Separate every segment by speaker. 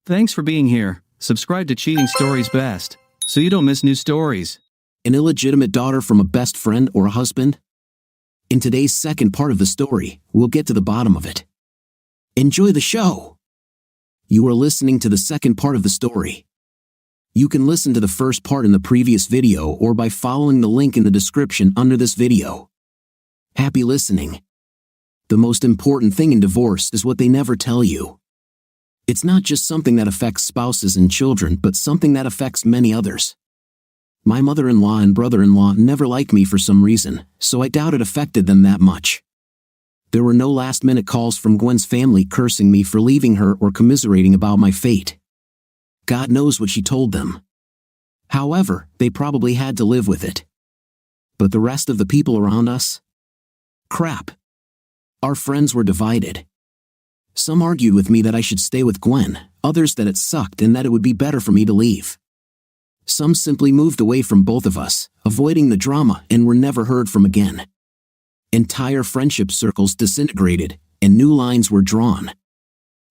Speaker 1: Thanks for being here. Subscribe to Cheating Stories Best, so you don't miss new stories.
Speaker 2: An illegitimate daughter from a best friend or a husband? In today's second part of the story, we'll get to the bottom of it. Enjoy the show! You are listening to the second part of the story. You can listen to the first part in the previous video or by following the link in the description under this video. Happy listening. The most important thing in divorce is what they never tell you. It's not just something that affects spouses and children, but something that affects many others. My mother-in-law and brother-in-law never liked me for some reason, so I doubt it affected them that much. There were no last-minute calls from Gwen's family cursing me for leaving her or commiserating about my fate. God knows what she told them. However, they probably had to live with it. But the rest of the people around us? Crap. Our friends were divided. Some argued with me that I should stay with Gwen, others that it sucked and that it would be better for me to leave. Some simply moved away from both of us, avoiding the drama, and were never heard from again. Entire friendship circles disintegrated, and new lines were drawn.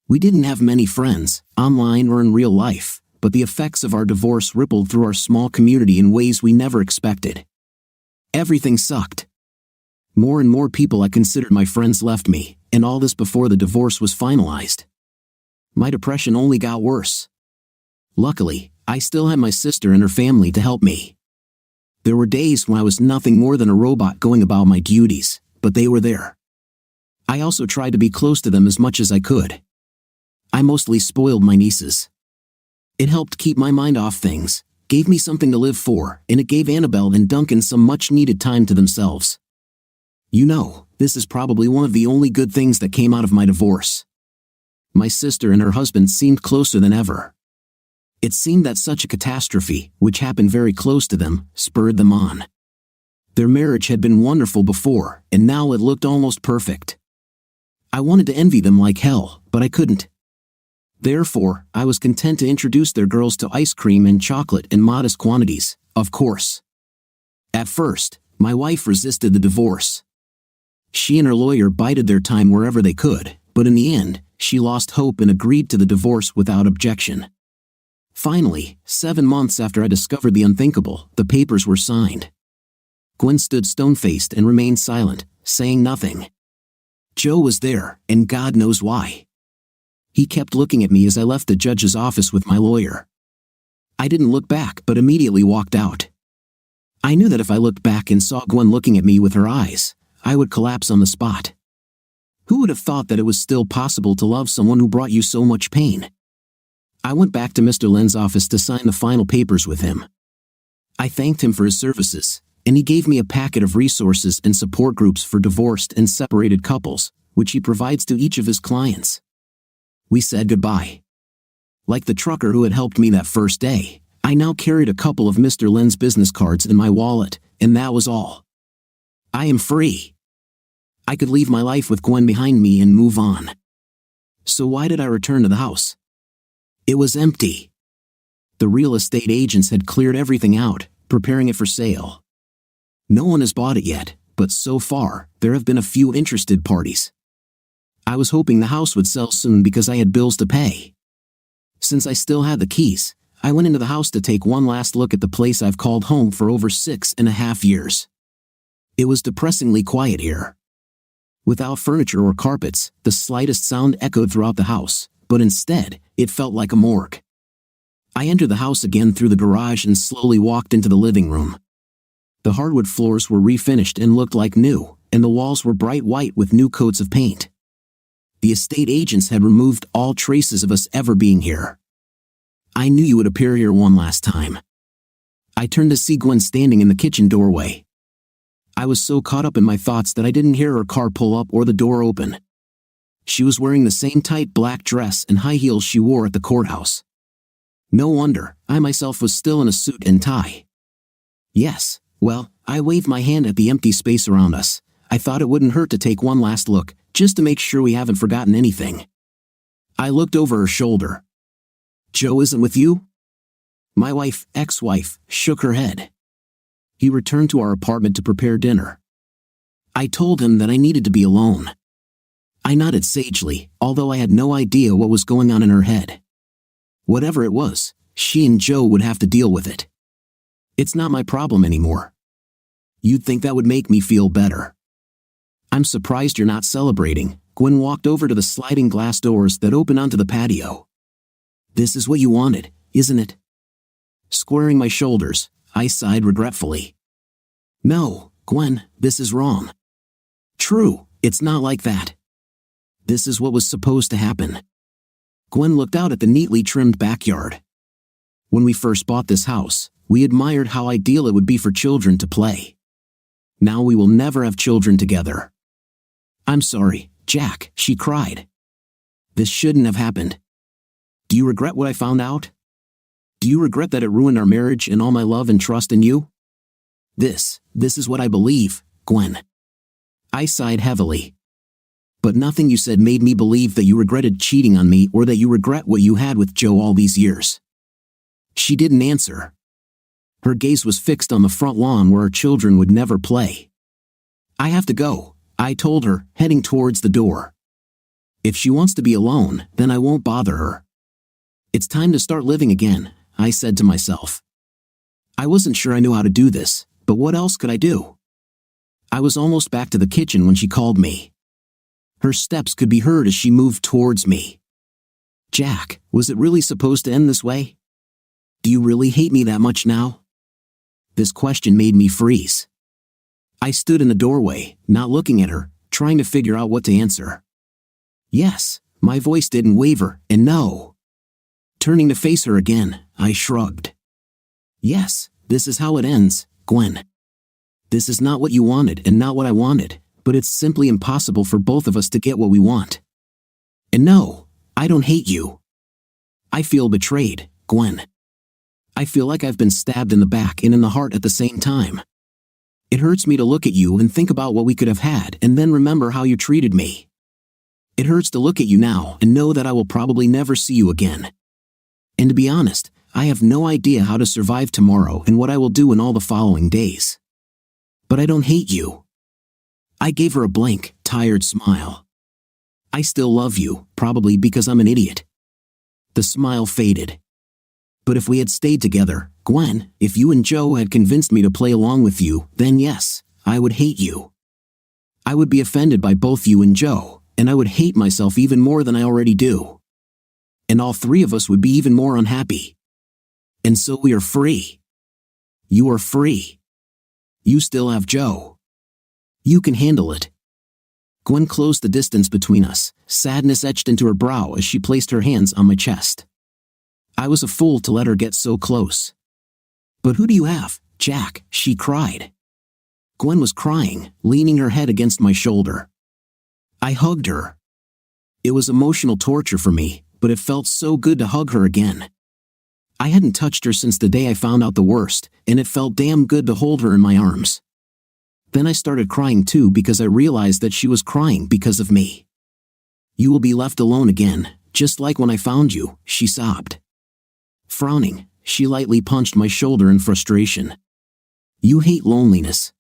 Speaker 2: We didn't have many friends, online or in real life, but the effects of our divorce rippled through our small community in ways we never expected. Everything sucked. More and more people I considered my friends left me, and all this before the divorce was finalized. My depression only got worse. Luckily, I still had my sister and her family to help me. There were days when I was nothing more than a robot going about my duties, but they were there. I also tried to be close to them as much as I could. I mostly spoiled my nieces. It helped keep my mind off things, gave me something to live for, and it gave Annabelle and Duncan some much-needed time to themselves. You know, this is probably one of the only good things that came out of my divorce. My sister and her husband seemed closer than ever. It seemed that such a catastrophe, which happened very close to them, spurred them on. Their marriage had been wonderful before, and now it looked almost perfect. I wanted to envy them like hell, but I couldn't. Therefore, I was content to introduce their girls to ice cream and chocolate in modest quantities, of course. At first, my wife resisted the divorce. She and her lawyer bided their time wherever they could, but in the end, she lost hope and agreed to the divorce without objection. Finally, 7 months after I discovered the unthinkable, the papers were signed. Gwen stood stone-faced and remained silent, saying nothing. Joe was there, and God knows why. He kept looking at me as I left the judge's office with my lawyer. I didn't look back but immediately walked out. I knew that if I looked back and saw Gwen looking at me with her eyes, I would collapse on the spot. Who would have thought that it was still possible to love someone who brought you so much pain? I went back to Mr. Len's office to sign the final papers with him. I thanked him for his services, and he gave me a packet of resources and support groups for divorced and separated couples, which he provides to each of his clients. We said goodbye. Like the trucker who had helped me that first day, I now carried a couple of Mr. Len's business cards in my wallet, and that was all. I am free. I could leave my life with Gwen behind me and move on. So why did I return to the house? It was empty. The real estate agents had cleared everything out, preparing it for sale. No one has bought it yet, but so far, there have been a few interested parties. I was hoping the house would sell soon because I had bills to pay. Since I still had the keys, I went into the house to take one last look at the place I've called home for over 6.5 years. It was depressingly quiet here. Without furniture or carpets, the slightest sound echoed throughout the house, but instead, it felt like a morgue. I entered the house again through the garage and slowly walked into the living room. The hardwood floors were refinished and looked like new, and the walls were bright white with new coats of paint. The estate agents had removed all traces of us ever being here. I knew you would appear here one last time. I turned to see Gwen standing in the kitchen doorway. I was so caught up in my thoughts that I didn't hear her car pull up or the door open. She was wearing the same tight black dress and high heels she wore at the courthouse. No wonder, I myself was still in a suit and tie. Yes, well, I waved my hand at the empty space around us. I thought it wouldn't hurt to take one last look, just to make sure we haven't forgotten anything. I looked over her shoulder. Joe isn't with you? My ex-wife, shook her head. He returned to our apartment to prepare dinner. I told him that I needed to be alone. I nodded sagely, although I had no idea what was going on in her head. Whatever it was, she and Joe would have to deal with it. It's not my problem anymore. You'd think that would make me feel better. I'm surprised you're not celebrating. Gwen walked over to the sliding glass doors that open onto the patio. This is what you wanted, isn't it? Squaring my shoulders, I sighed regretfully. No, Gwen, this is wrong. True, it's not like that. This is what was supposed to happen. Gwen looked out at the neatly trimmed backyard. When we first bought this house, we admired how ideal it would be for children to play. Now we will never have children together. I'm sorry, Jack, she cried. This shouldn't have happened. Do you regret what I found out? Do you regret that it ruined our marriage and all my love and trust in you? This is what I believe, Gwen. I sighed heavily. But nothing you said made me believe that you regretted cheating on me or that you regret what you had with Joe all these years. She didn't answer. Her gaze was fixed on the front lawn where our children would never play. I have to go, I told her, heading towards the door. If she wants to be alone, then I won't bother her. It's time to start living again, I said to myself. I wasn't sure I knew how to do this, but what else could I do? I was almost back to the kitchen when she called me. Her steps could be heard as she moved towards me. Jack, was it really supposed to end this way? Do you really hate me that much now? This question made me freeze. I stood in the doorway, not looking at her, trying to figure out what to answer. Yes, my voice didn't waver, and no. Turning to face her again, I shrugged. Yes, this is how it ends, Gwen. This is not what you wanted and not what I wanted, but it's simply impossible for both of us to get what we want. And no, I don't hate you. I feel betrayed, Gwen. I feel like I've been stabbed in the back and in the heart at the same time. It hurts me to look at you and think about what we could have had and then remember how you treated me. It hurts to look at you now and know that I will probably never see you again. And to be honest, I have no idea how to survive tomorrow and what I will do in all the following days. But I don't hate you. I gave her a blank, tired smile. I still love you, probably because I'm an idiot. The smile faded. But if we had stayed together, Gwen, if you and Joe had convinced me to play along with you, then yes, I would hate you. I would be offended by both you and Joe, and I would hate myself even more than I already do. And all three of us would be even more unhappy. And so we are free. You are free. You still have Joe. You can handle it. Gwen closed the distance between us, sadness etched into her brow as she placed her hands on my chest. I was a fool to let her get so close. But who do you have, Jack? She cried. Gwen was crying, leaning her head against my shoulder. I hugged her. It was emotional torture for me, but it felt so good to hug her again. I hadn't touched her since the day I found out the worst, and it felt damn good to hold her in my arms. Then I started crying too because I realized that she was crying because of me. You will be left alone again, just like when I found you, she sobbed. Frowning, she lightly punched my shoulder in frustration. You hate loneliness.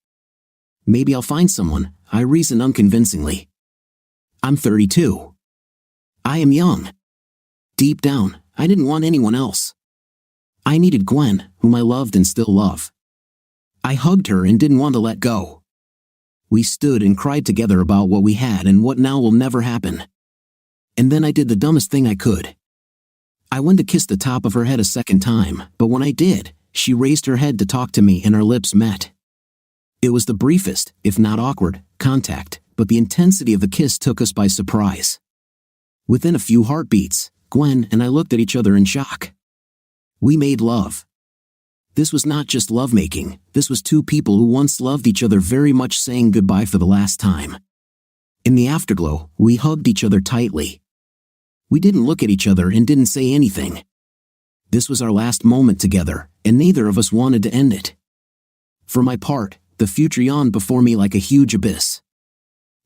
Speaker 2: Maybe I'll find someone, I reasoned unconvincingly. I'm 32. I am young. Deep down, I didn't want anyone else. I needed Gwen, whom I loved and still love. I hugged her and didn't want to let go. We stood and cried together about what we had and what now will never happen. And then I did the dumbest thing I could. I went to kiss the top of her head a second time, but when I did, she raised her head to talk to me and our lips met. It was the briefest, if not awkward, contact, but the intensity of the kiss took us by surprise. Within a few heartbeats, Gwen and I looked at each other in shock. We made love. This was not just lovemaking, this was two people who once loved each other very much saying goodbye for the last time. In the afterglow, we hugged each other tightly. We didn't look at each other and didn't say anything. This was our last moment together, and neither of us wanted to end it. For my part, the future yawned before me like a huge abyss.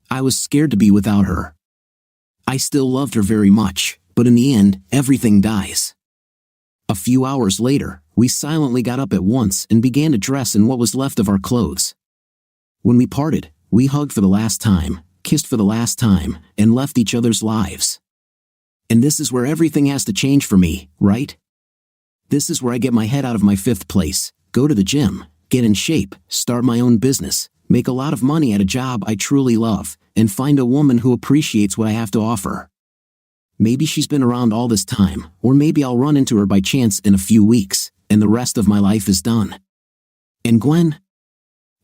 Speaker 2: I was scared to be without her. I still loved her very much, but in the end, everything dies. A few hours later, we silently got up at once and began to dress in what was left of our clothes. When we parted, we hugged for the last time, kissed for the last time, and left each other's lives. And this is where everything has to change for me, right? This is where I get my head out of my fifth place, go to the gym, get in shape, start my own business, make a lot of money at a job I truly love, and find a woman who appreciates what I have to offer. Maybe she's been around all this time, or maybe I'll run into her by chance in a few weeks, and the rest of my life is done. And Gwen?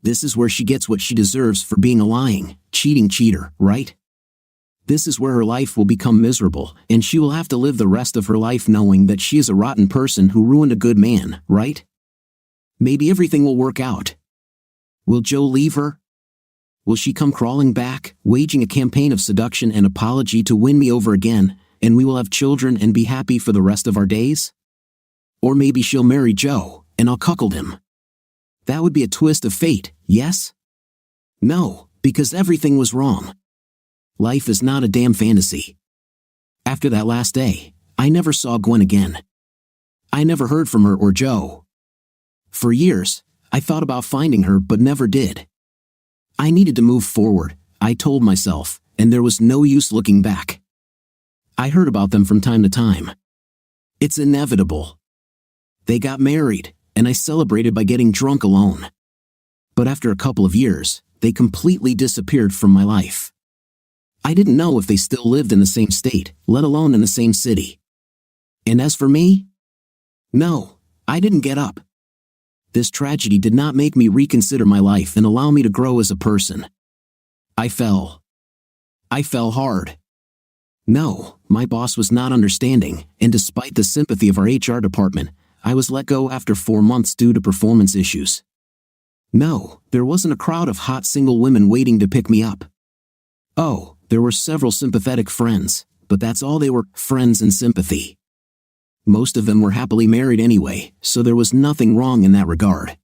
Speaker 2: This is where she gets what she deserves for being a lying, cheating cheater, right? This is where her life will become miserable, and she will have to live the rest of her life knowing that she is a rotten person who ruined a good man, right? Maybe everything will work out. Will Joe leave her? Will she come crawling back, waging a campaign of seduction and apology to win me over again, and we will have children and be happy for the rest of our days? Or maybe she'll marry Joe, and I'll cuckold him. That would be a twist of fate, yes? No, because everything was wrong. Life is not a damn fantasy. After that last day, I never saw Gwen again. I never heard from her or Joe. For years, I thought about finding her but never did. I needed to move forward, I told myself, and there was no use looking back. I heard about them from time to time. It's inevitable. They got married, and I celebrated by getting drunk alone. But after a couple of years, they completely disappeared from my life. I didn't know if they still lived in the same state, let alone in the same city. And as for me? No, I didn't get up. This tragedy did not make me reconsider my life and allow me to grow as a person. I fell. I fell hard. No, my boss was not understanding, and despite the sympathy of our HR department, I was let go after 4 months due to performance issues. No, there wasn't a crowd of hot single women waiting to pick me up. Oh, there were several sympathetic friends, but that's all they were, friends and sympathy. Most of them were happily married anyway, so there was nothing wrong in that regard.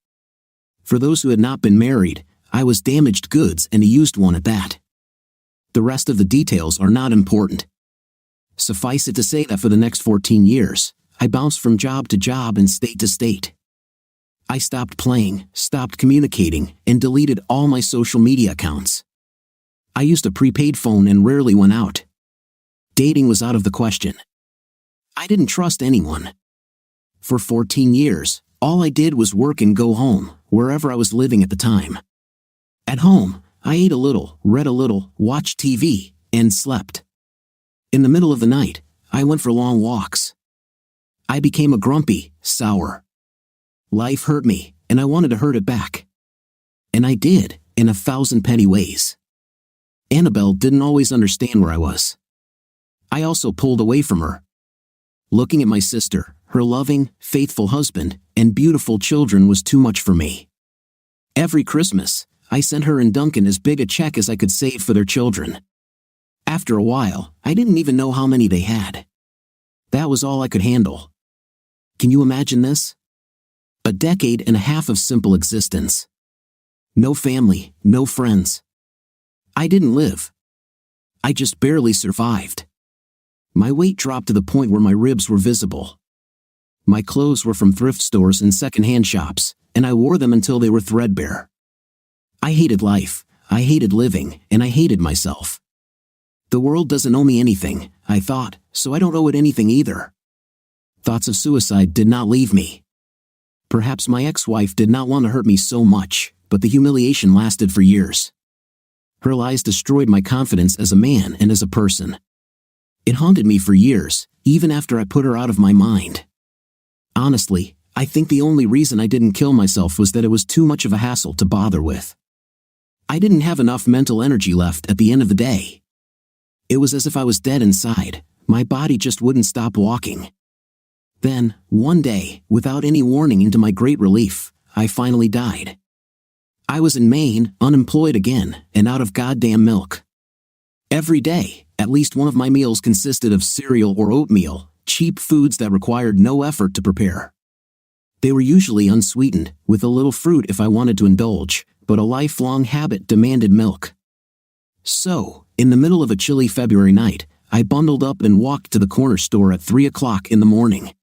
Speaker 2: For those who had not been married, I was damaged goods and a used one at that. The rest of the details are not important. Suffice it to say that for the next 14 years, I bounced from job to job and state to state. I stopped playing, stopped communicating, and deleted all my social media accounts. I used a prepaid phone and rarely went out. Dating was out of the question. I didn't trust anyone. For 14 years, all I did was work and go home, wherever I was living at the time. At home, I ate a little, read a little, watched TV, and slept. In the middle of the night, I went for long walks. I became a grumpy, sour. Life hurt me, and I wanted to hurt it back. And I did, in 1,000 petty ways. Annabelle didn't always understand where I was. I also pulled away from her. Looking at my sister, her loving, faithful husband, and beautiful children was too much for me. Every Christmas, I sent her and Duncan as big a check as I could save for their children. After a while, I didn't even know how many they had. That was all I could handle. Can you imagine this? A decade and a half of simple existence. No family, no friends. I didn't live. I just barely survived. My weight dropped to the point where my ribs were visible. My clothes were from thrift stores and second-hand shops, and I wore them until they were threadbare. I hated life, I hated living, and I hated myself. The world doesn't owe me anything, I thought, so I don't owe it anything either. Thoughts of suicide did not leave me. Perhaps my ex-wife did not want to hurt me so much, but the humiliation lasted for years. Her lies destroyed my confidence as a man and as a person. It haunted me for years, even after I put her out of my mind. Honestly, I think the only reason I didn't kill myself was that it was too much of a hassle to bother with. I didn't have enough mental energy left at the end of the day. It was as if I was dead inside, my body just wouldn't stop walking. Then, one day, without any warning and to my great relief, I finally died. I was in Maine, unemployed again, and out of goddamn milk. Every day, at least one of my meals consisted of cereal or oatmeal, cheap foods that required no effort to prepare. They were usually unsweetened, with a little fruit if I wanted to indulge, but a lifelong habit demanded milk. So, in the middle of a chilly February night, I bundled up and walked to the corner store at 3 o'clock in the morning.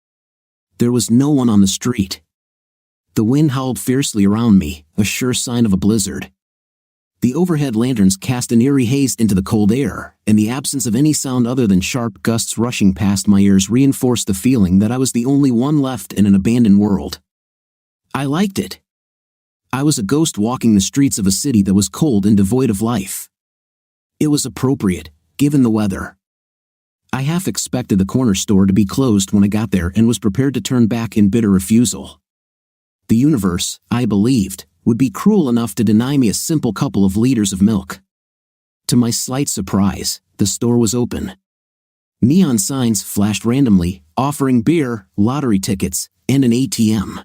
Speaker 2: There was no one on the street. The wind howled fiercely around me, a sure sign of a blizzard. The overhead lanterns cast an eerie haze into the cold air, and the absence of any sound other than sharp gusts rushing past my ears reinforced the feeling that I was the only one left in an abandoned world. I liked it. I was a ghost walking the streets of a city that was cold and devoid of life. It was appropriate, given the weather. I half expected the corner store to be closed when I got there and was prepared to turn back in bitter refusal. The universe, I believed, would be cruel enough to deny me a simple couple of liters of milk. To my slight surprise, the store was open. Neon signs flashed randomly, offering beer, lottery tickets, and an ATM.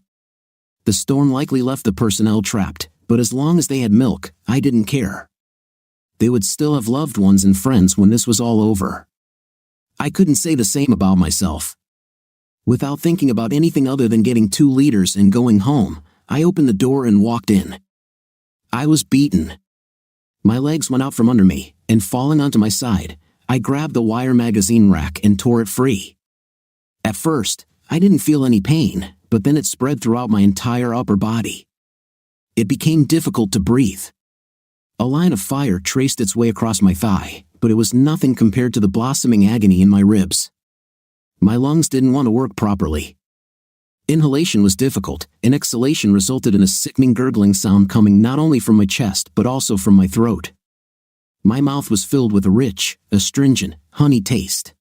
Speaker 2: The storm likely left the personnel trapped, but as long as they had milk, I didn't care. They would still have loved ones and friends when this was all over. I couldn't say the same about myself. Without thinking about anything other than getting 2 liters and going home, I opened the door and walked in. I was beaten. My legs went out from under me, and falling onto my side, I grabbed the wire magazine rack and tore it free. At first, I didn't feel any pain, but then it spread throughout my entire upper body. It became difficult to breathe. A line of fire traced its way across my thigh, but it was nothing compared to the blossoming agony in my ribs. My lungs didn't want to work properly. Inhalation was difficult, and exhalation resulted in a sickening gurgling sound coming not only from my chest but also from my throat. My mouth was filled with a rich, astringent, honey taste.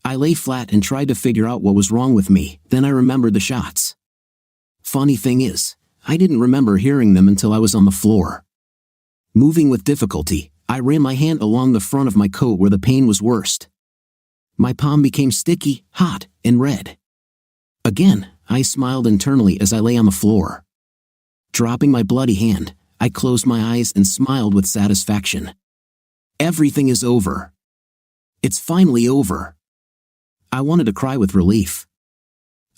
Speaker 2: I lay flat and tried to figure out what was wrong with me, then I remembered the shots. Funny thing is, I didn't remember hearing them until I was on the floor. Moving with difficulty, I ran my hand along the front of my coat where the pain was worst. My palm became sticky, hot, and red. Again, I smiled internally as I lay on the floor. Dropping my bloody hand, I closed my eyes and smiled with satisfaction. Everything is over. It's finally over. I wanted to cry with relief.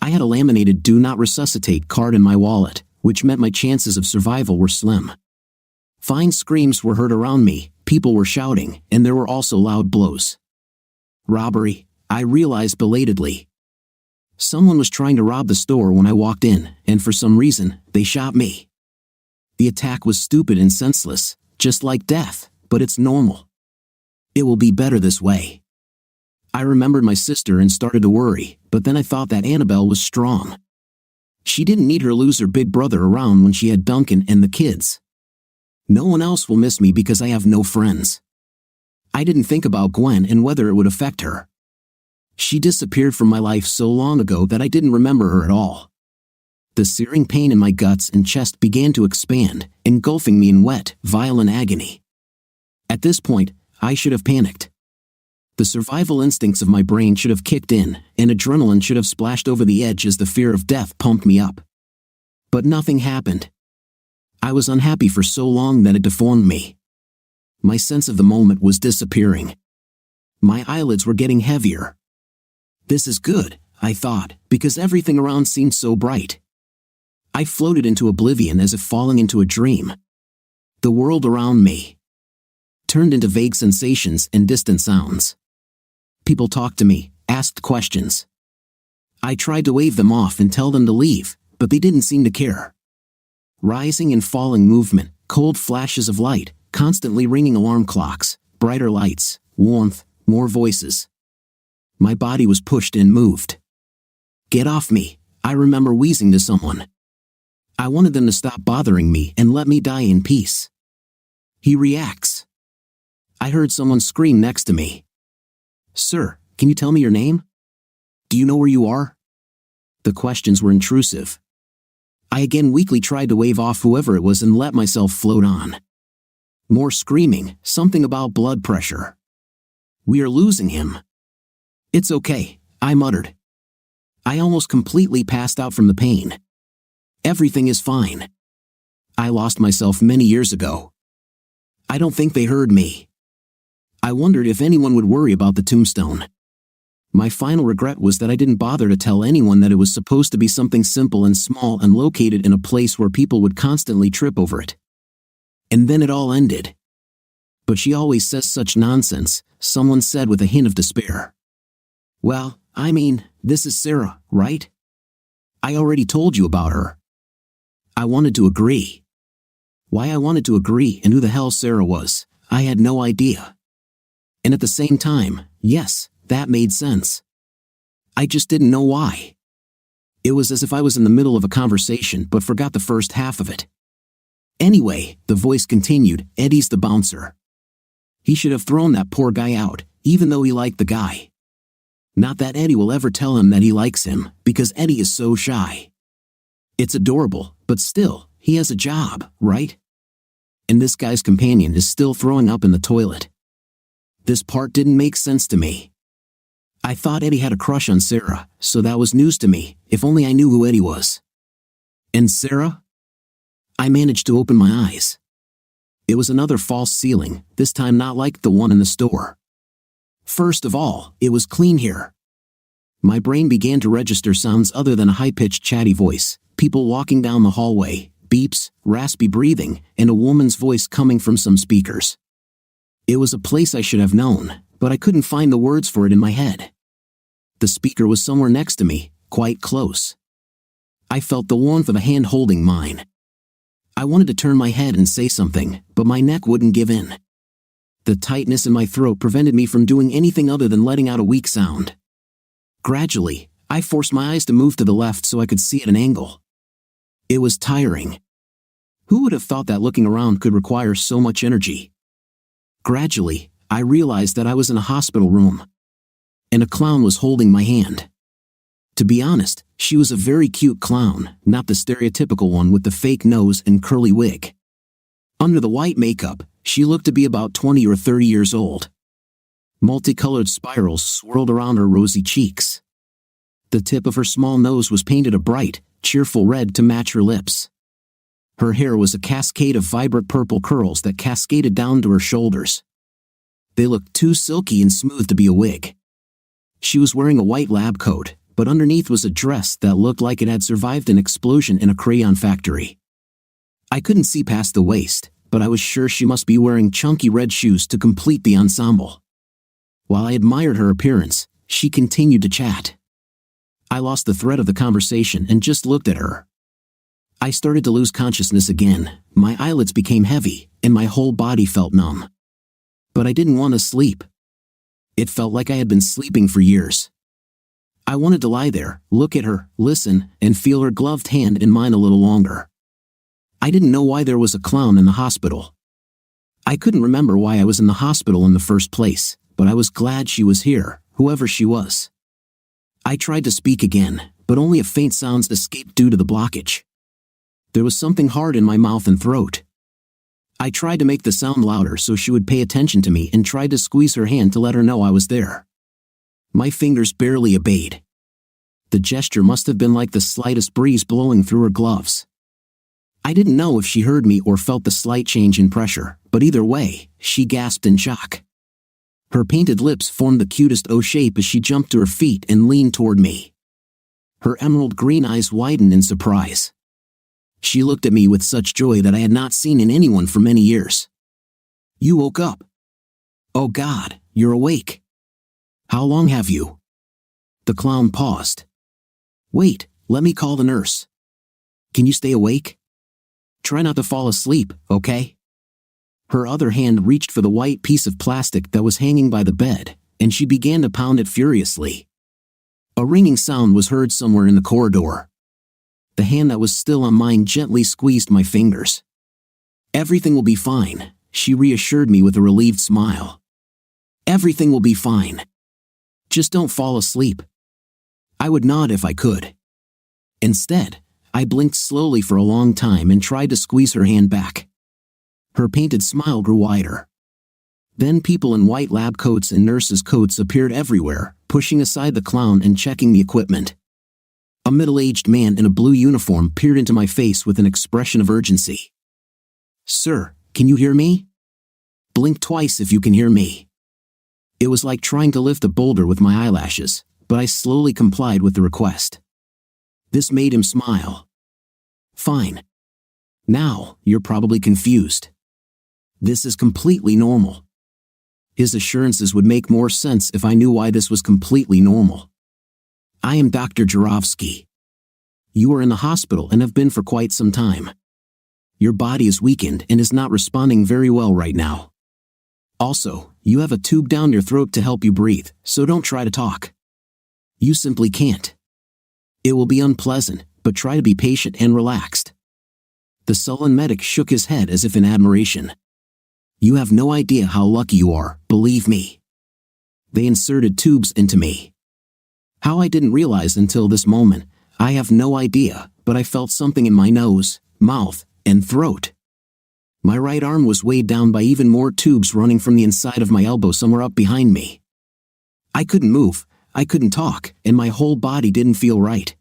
Speaker 2: I had a laminated "Do Not Resuscitate" card in my wallet, which meant my chances of survival were slim. Fine screams were heard around me, people were shouting, and there were also loud blows. Robbery, I realized belatedly. Someone was trying to rob the store when I walked in, and for some reason, they shot me. The attack was stupid and senseless, just like death, but it's normal. It will be better this way. I remembered my sister and started to worry, but then I thought that Annabelle was strong. She didn't need her loser big brother around when she had Duncan and the kids. No one else will miss me because I have no friends. I didn't think about Gwen and whether it would affect her. She disappeared from my life so long ago that I didn't remember her at all. The searing pain in my guts and chest began to expand, engulfing me in wet, violent agony. At this point, I should have panicked. The survival instincts of my brain should have kicked in, and adrenaline should have splashed over the edge as the fear of death pumped me up. But nothing happened. I was unhappy for so long that it deformed me. My sense of the moment was disappearing. My eyelids were getting heavier. This is good, I thought, because everything around seemed so bright. I floated into oblivion as if falling into a dream. The world around me turned into vague sensations and distant sounds. People talked to me, asked questions. I tried to wave them off and tell them to leave, but they didn't seem to care. Rising and falling movement, cold flashes of light, constantly ringing alarm clocks, brighter lights, warmth, more voices. My body was pushed and moved. Get off me, I remember wheezing to someone. I wanted them to stop bothering me and let me die in peace. He reacts. I heard someone scream next to me. Sir, can you tell me your name? Do you know where you are? The questions were intrusive. I again weakly tried to wave off whoever it was and let myself float on. More screaming, something about blood pressure. We are losing him. It's okay, I muttered. I almost completely passed out from the pain. Everything is fine. I lost myself many years ago. I don't think they heard me. I wondered if anyone would worry about the tombstone. My final regret was that I didn't bother to tell anyone that it was supposed to be something simple and small and located in a place where people would constantly trip over it. And then it all ended. But she always says such nonsense, someone said with a hint of despair. Well, I mean, this is Sarah, right? I already told you about her. I wanted to agree. Why I wanted to agree and who the hell Sarah was, I had no idea. And at the same time, yes, that made sense. I just didn't know why. It was as if I was in the middle of a conversation but forgot the first half of it. Anyway, the voice continued, Eddie's the bouncer. He should have thrown that poor guy out, even though he liked the guy. Not that Eddie will ever tell him that he likes him, because Eddie is so shy. It's adorable, but still, he has a job, right? And this guy's companion is still throwing up in the toilet. This part didn't make sense to me. I thought Eddie had a crush on Sarah, so that was news to me, if only I knew who Eddie was. And Sarah? I managed to open my eyes. It was another false ceiling, this time not like the one in the store. First of all, it was clean here. My brain began to register sounds other than a high-pitched chatty voice, people walking down the hallway, beeps, raspy breathing, and a woman's voice coming from some speakers. It was a place I should have known, but I couldn't find the words for it in my head. The speaker was somewhere next to me, quite close. I felt the warmth of a hand holding mine. I wanted to turn my head and say something, but my neck wouldn't give in. The tightness in my throat prevented me from doing anything other than letting out a weak sound. Gradually, I forced my eyes to move to the left so I could see at an angle. It was tiring. Who would have thought that looking around could require so much energy? Gradually, I realized that I was in a hospital room. And a clown was holding my hand. To be honest, she was a very cute clown, not the stereotypical one with the fake nose and curly wig. Under the white makeup, she looked to be about 20 or 30 years old. Multicolored spirals swirled around her rosy cheeks. The tip of her small nose was painted a bright, cheerful red to match her lips. Her hair was a cascade of vibrant purple curls that cascaded down to her shoulders. They looked too silky and smooth to be a wig. She was wearing a white lab coat, but underneath was a dress that looked like it had survived an explosion in a crayon factory. I couldn't see past the waist, but I was sure she must be wearing chunky red shoes to complete the ensemble. While I admired her appearance, she continued to chat. I lost the thread of the conversation and just looked at her. I started to lose consciousness again, my eyelids became heavy, and my whole body felt numb. But I didn't want to sleep. It felt like I had been sleeping for years. I wanted to lie there, look at her, listen, and feel her gloved hand in mine a little longer. I didn't know why there was a clown in the hospital. I couldn't remember why I was in the hospital in the first place, but I was glad she was here, whoever she was. I tried to speak again, but only a faint sound escaped due to the blockage. There was something hard in my mouth and throat. I tried to make the sound louder so she would pay attention to me and tried to squeeze her hand to let her know I was there. My fingers barely obeyed. The gesture must have been like the slightest breeze blowing through her gloves. I didn't know if she heard me or felt the slight change in pressure, but either way, she gasped in shock. Her painted lips formed the cutest O shape as she jumped to her feet and leaned toward me. Her emerald green eyes widened in surprise. She looked at me with such joy that I had not seen in anyone for many years. "You woke up. Oh God, you're awake. How long have you?" The clown paused. "Wait, let me call the nurse. Can you stay awake? Try not to fall asleep, okay?" Her other hand reached for the white piece of plastic that was hanging by the bed, and she began to pound it furiously. A ringing sound was heard somewhere in the corridor. The hand that was still on mine gently squeezed my fingers. "Everything will be fine," she reassured me with a relieved smile. "Everything will be fine. Just don't fall asleep." I would nod if I could. Instead, I blinked slowly for a long time and tried to squeeze her hand back. Her painted smile grew wider. Then people in white lab coats and nurses' coats appeared everywhere, pushing aside the clown and checking the equipment. A middle-aged man in a blue uniform peered into my face with an expression of urgency. "Sir, can you hear me? Blink twice if you can hear me." It was like trying to lift a boulder with my eyelashes, but I slowly complied with the request. This made him smile. "Fine. Now, you're probably confused. This is completely normal." His assurances would make more sense if I knew why this was completely normal. "I am Dr. Jurovsky. You are in the hospital and have been for quite some time. Your body is weakened and is not responding very well right now. Also, you have a tube down your throat to help you breathe, so don't try to talk. You simply can't. It will be unpleasant, but try to be patient and relaxed." The sullen medic shook his head as if in admiration. "You have no idea how lucky you are, believe me." They inserted tubes into me. How I didn't realize until this moment, I have no idea, but I felt something in my nose, mouth, and throat. My right arm was weighed down by even more tubes running from the inside of my elbow somewhere up behind me. I couldn't move, I couldn't talk, and my whole body didn't feel right.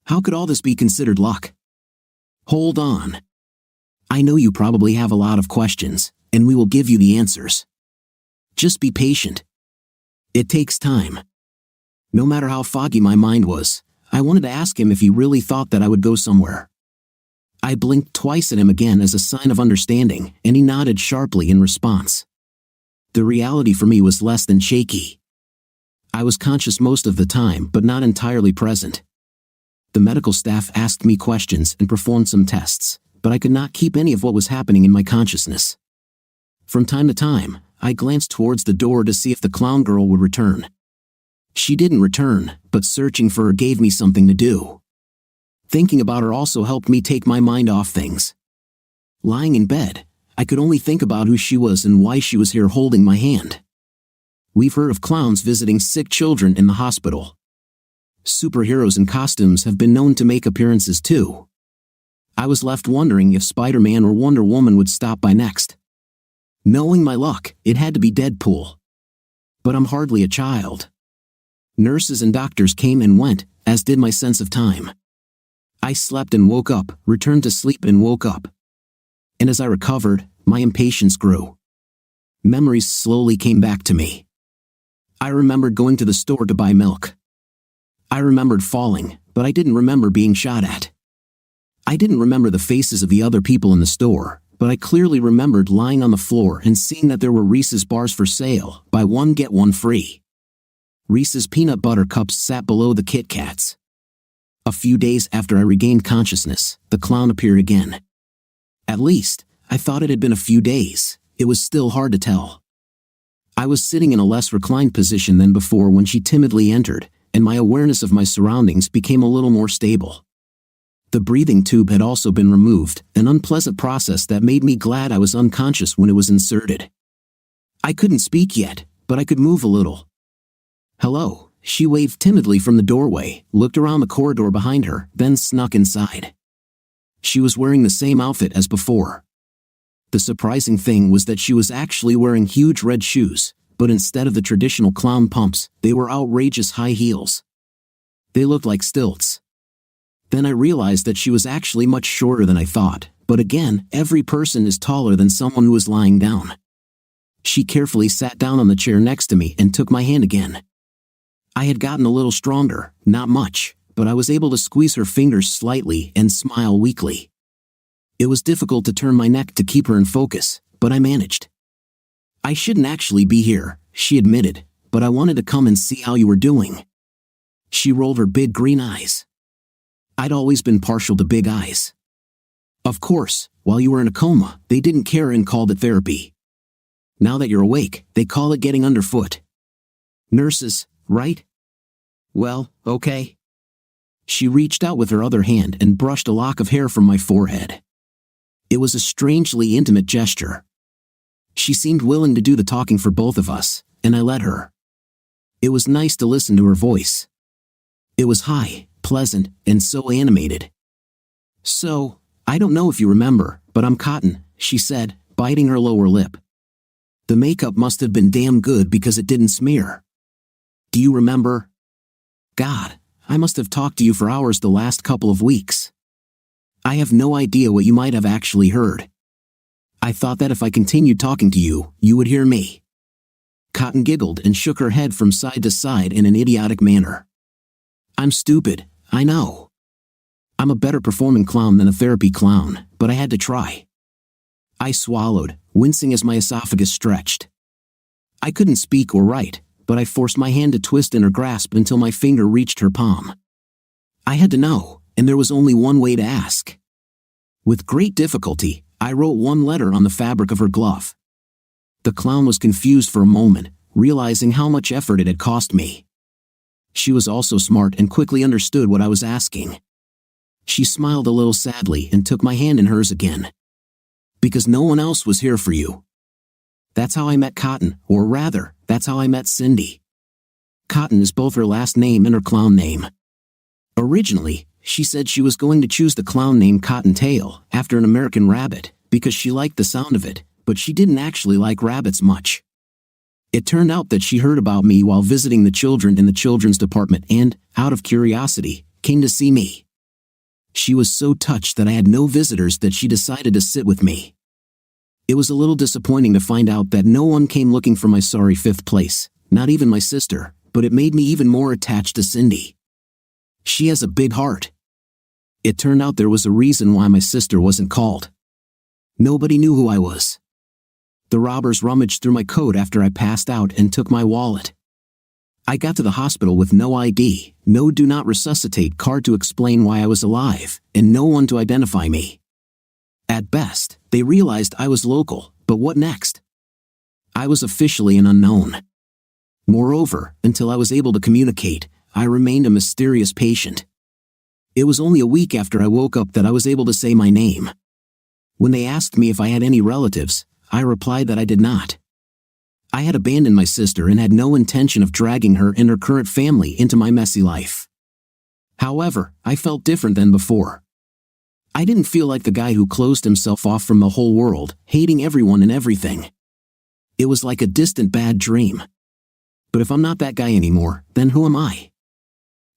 Speaker 2: How could all this be considered luck? Hold on. I know you probably have a lot of questions, and we will give you the answers. Just be patient. It takes time. No matter how foggy my mind was, I wanted to ask him if he really thought that I would go somewhere. I blinked twice at him again as a sign of understanding, and he nodded sharply in response. The reality for me was less than shaky. I was conscious most of the time, but not entirely present. The medical staff asked me questions and performed some tests, but I could not keep any of what was happening in my consciousness. From time to time, I glanced towards the door to see if the clown girl would return. She didn't return, but searching for her gave me something to do. Thinking about her also helped me take my mind off things. Lying in bed, I could only think about who she was and why she was here holding my hand. We've heard of clowns visiting sick children in the hospital. Superheroes in costumes have been known to make appearances too. I was left wondering if Spider-Man or Wonder Woman would stop by next. Knowing my luck, it had to be Deadpool. But I'm hardly a child. Nurses and doctors came and went, as did my sense of time. I slept and woke up, returned to sleep and woke up. And as I recovered, my impatience grew. Memories slowly came back to me. I remembered going to the store to buy milk. I remembered falling, but I didn't remember being shot at. I didn't remember the faces of the other people in the store, but I clearly remembered lying on the floor and seeing that there were Reese's bars for sale, buy one get one free. Reese's peanut butter cups sat below the Kit Kats. A few days after I regained consciousness, the clown appeared again. At least, I thought it had been a few days. It was still hard to tell. I was sitting in a less reclined position than before when she timidly entered, and my awareness of my surroundings became a little more stable. The breathing tube had also been removed, an unpleasant process that made me glad I was unconscious when it was inserted. I couldn't speak yet, but I could move a little. "Hello," she waved timidly from the doorway, looked around the corridor behind her, then snuck inside. She was wearing the same outfit as before. The surprising thing was that she was actually wearing huge red shoes, but instead of the traditional clown pumps, they were outrageous high heels. They looked like stilts. Then I realized that she was actually much shorter than I thought, but again, every person is taller than someone who is lying down. She carefully sat down on the chair next to me and took my hand again. I had gotten a little stronger, not much, but I was able to squeeze her fingers slightly and smile weakly. It was difficult to turn my neck to keep her in focus, but I managed. "I shouldn't actually be here," she admitted, "but I wanted to come and see how you were doing." She rolled her big green eyes. I'd always been partial to big eyes. Of course, while you were in a coma, they didn't care and called it therapy. Now that you're awake, they call it getting underfoot. Nurses, right? Well, okay. She reached out with her other hand and brushed a lock of hair from my forehead. It was a strangely intimate gesture. She seemed willing to do the talking for both of us, and I let her. It was nice to listen to her voice. It was high, pleasant, and so animated. "So, I don't know if you remember, but I'm Cotton," she said, biting her lower lip. "The makeup must have been damn good because it didn't smear. Do you remember? God, I must have talked to you for hours the last couple of weeks. I have no idea what you might have actually heard. I thought that if I continued talking to you, you would hear me." Cotton giggled and shook her head from side to side in an idiotic manner. "I'm stupid, I know. I'm a better performing clown than a therapy clown, but I had to try." I swallowed, wincing as my esophagus stretched. I couldn't speak or write, but I forced my hand to twist in her grasp until my finger reached her palm. I had to know, and there was only one way to ask. With great difficulty, I wrote one letter on the fabric of her glove. The clown was confused for a moment, realizing how much effort it had cost me. She was also smart and quickly understood what I was asking. She smiled a little sadly and took my hand in hers again. Because no one else was here for you. That's how I met Cotton, or rather, that's how I met Cindy. Cotton is both her last name and her clown name. Originally, she said she was going to choose the clown name Cottontail after an American rabbit because she liked the sound of it, but she didn't actually like rabbits much. It turned out that she heard about me while visiting the children in the children's department and, out of curiosity, came to see me. She was so touched that I had no visitors that she decided to sit with me. It was a little disappointing to find out that no one came looking for my sorry fifth place, not even my sister, but it made me even more attached to Cindy. She has a big heart. It turned out there was a reason why my sister wasn't called. Nobody knew who I was. The robbers rummaged through my coat after I passed out and took my wallet. I got to the hospital with no ID, no do not resuscitate card to explain why I was alive, and no one to identify me. At best, they realized I was local, but what next? I was officially an unknown. Moreover, until I was able to communicate, I remained a mysterious patient. It was only a week after I woke up that I was able to say my name. When they asked me if I had any relatives, I replied that I did not. I had abandoned my sister and had no intention of dragging her and her current family into my messy life. However, I felt different than before. I didn't feel like the guy who closed himself off from the whole world, hating everyone and everything. It was like a distant bad dream. But if I'm not that guy anymore, then who am I?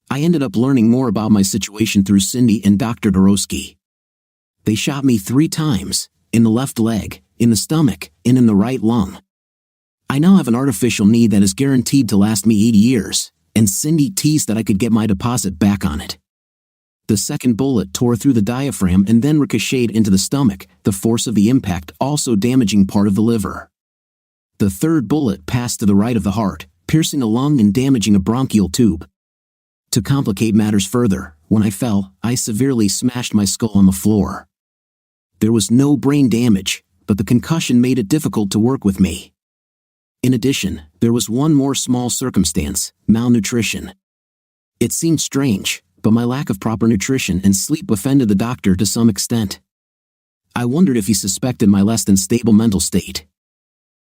Speaker 2: I ended up learning more about my situation through Cindy and Dr. Dorosky. They shot me 3 times, in the left leg, in the stomach, and in the right lung. I now have an artificial knee that is guaranteed to last me 80 years, and Cindy teased that I could get my deposit back on it. The second bullet tore through the diaphragm and then ricocheted into the stomach, the force of the impact also damaging part of the liver. The third bullet passed to the right of the heart, piercing a lung and damaging a bronchial tube. To complicate matters further, when I fell, I severely smashed my skull on the floor. There was no brain damage, but the concussion made it difficult to work with me. In addition, there was one more small circumstance: malnutrition. It seemed strange, but my lack of proper nutrition and sleep offended the doctor to some extent. I wondered if he suspected my less than stable mental state.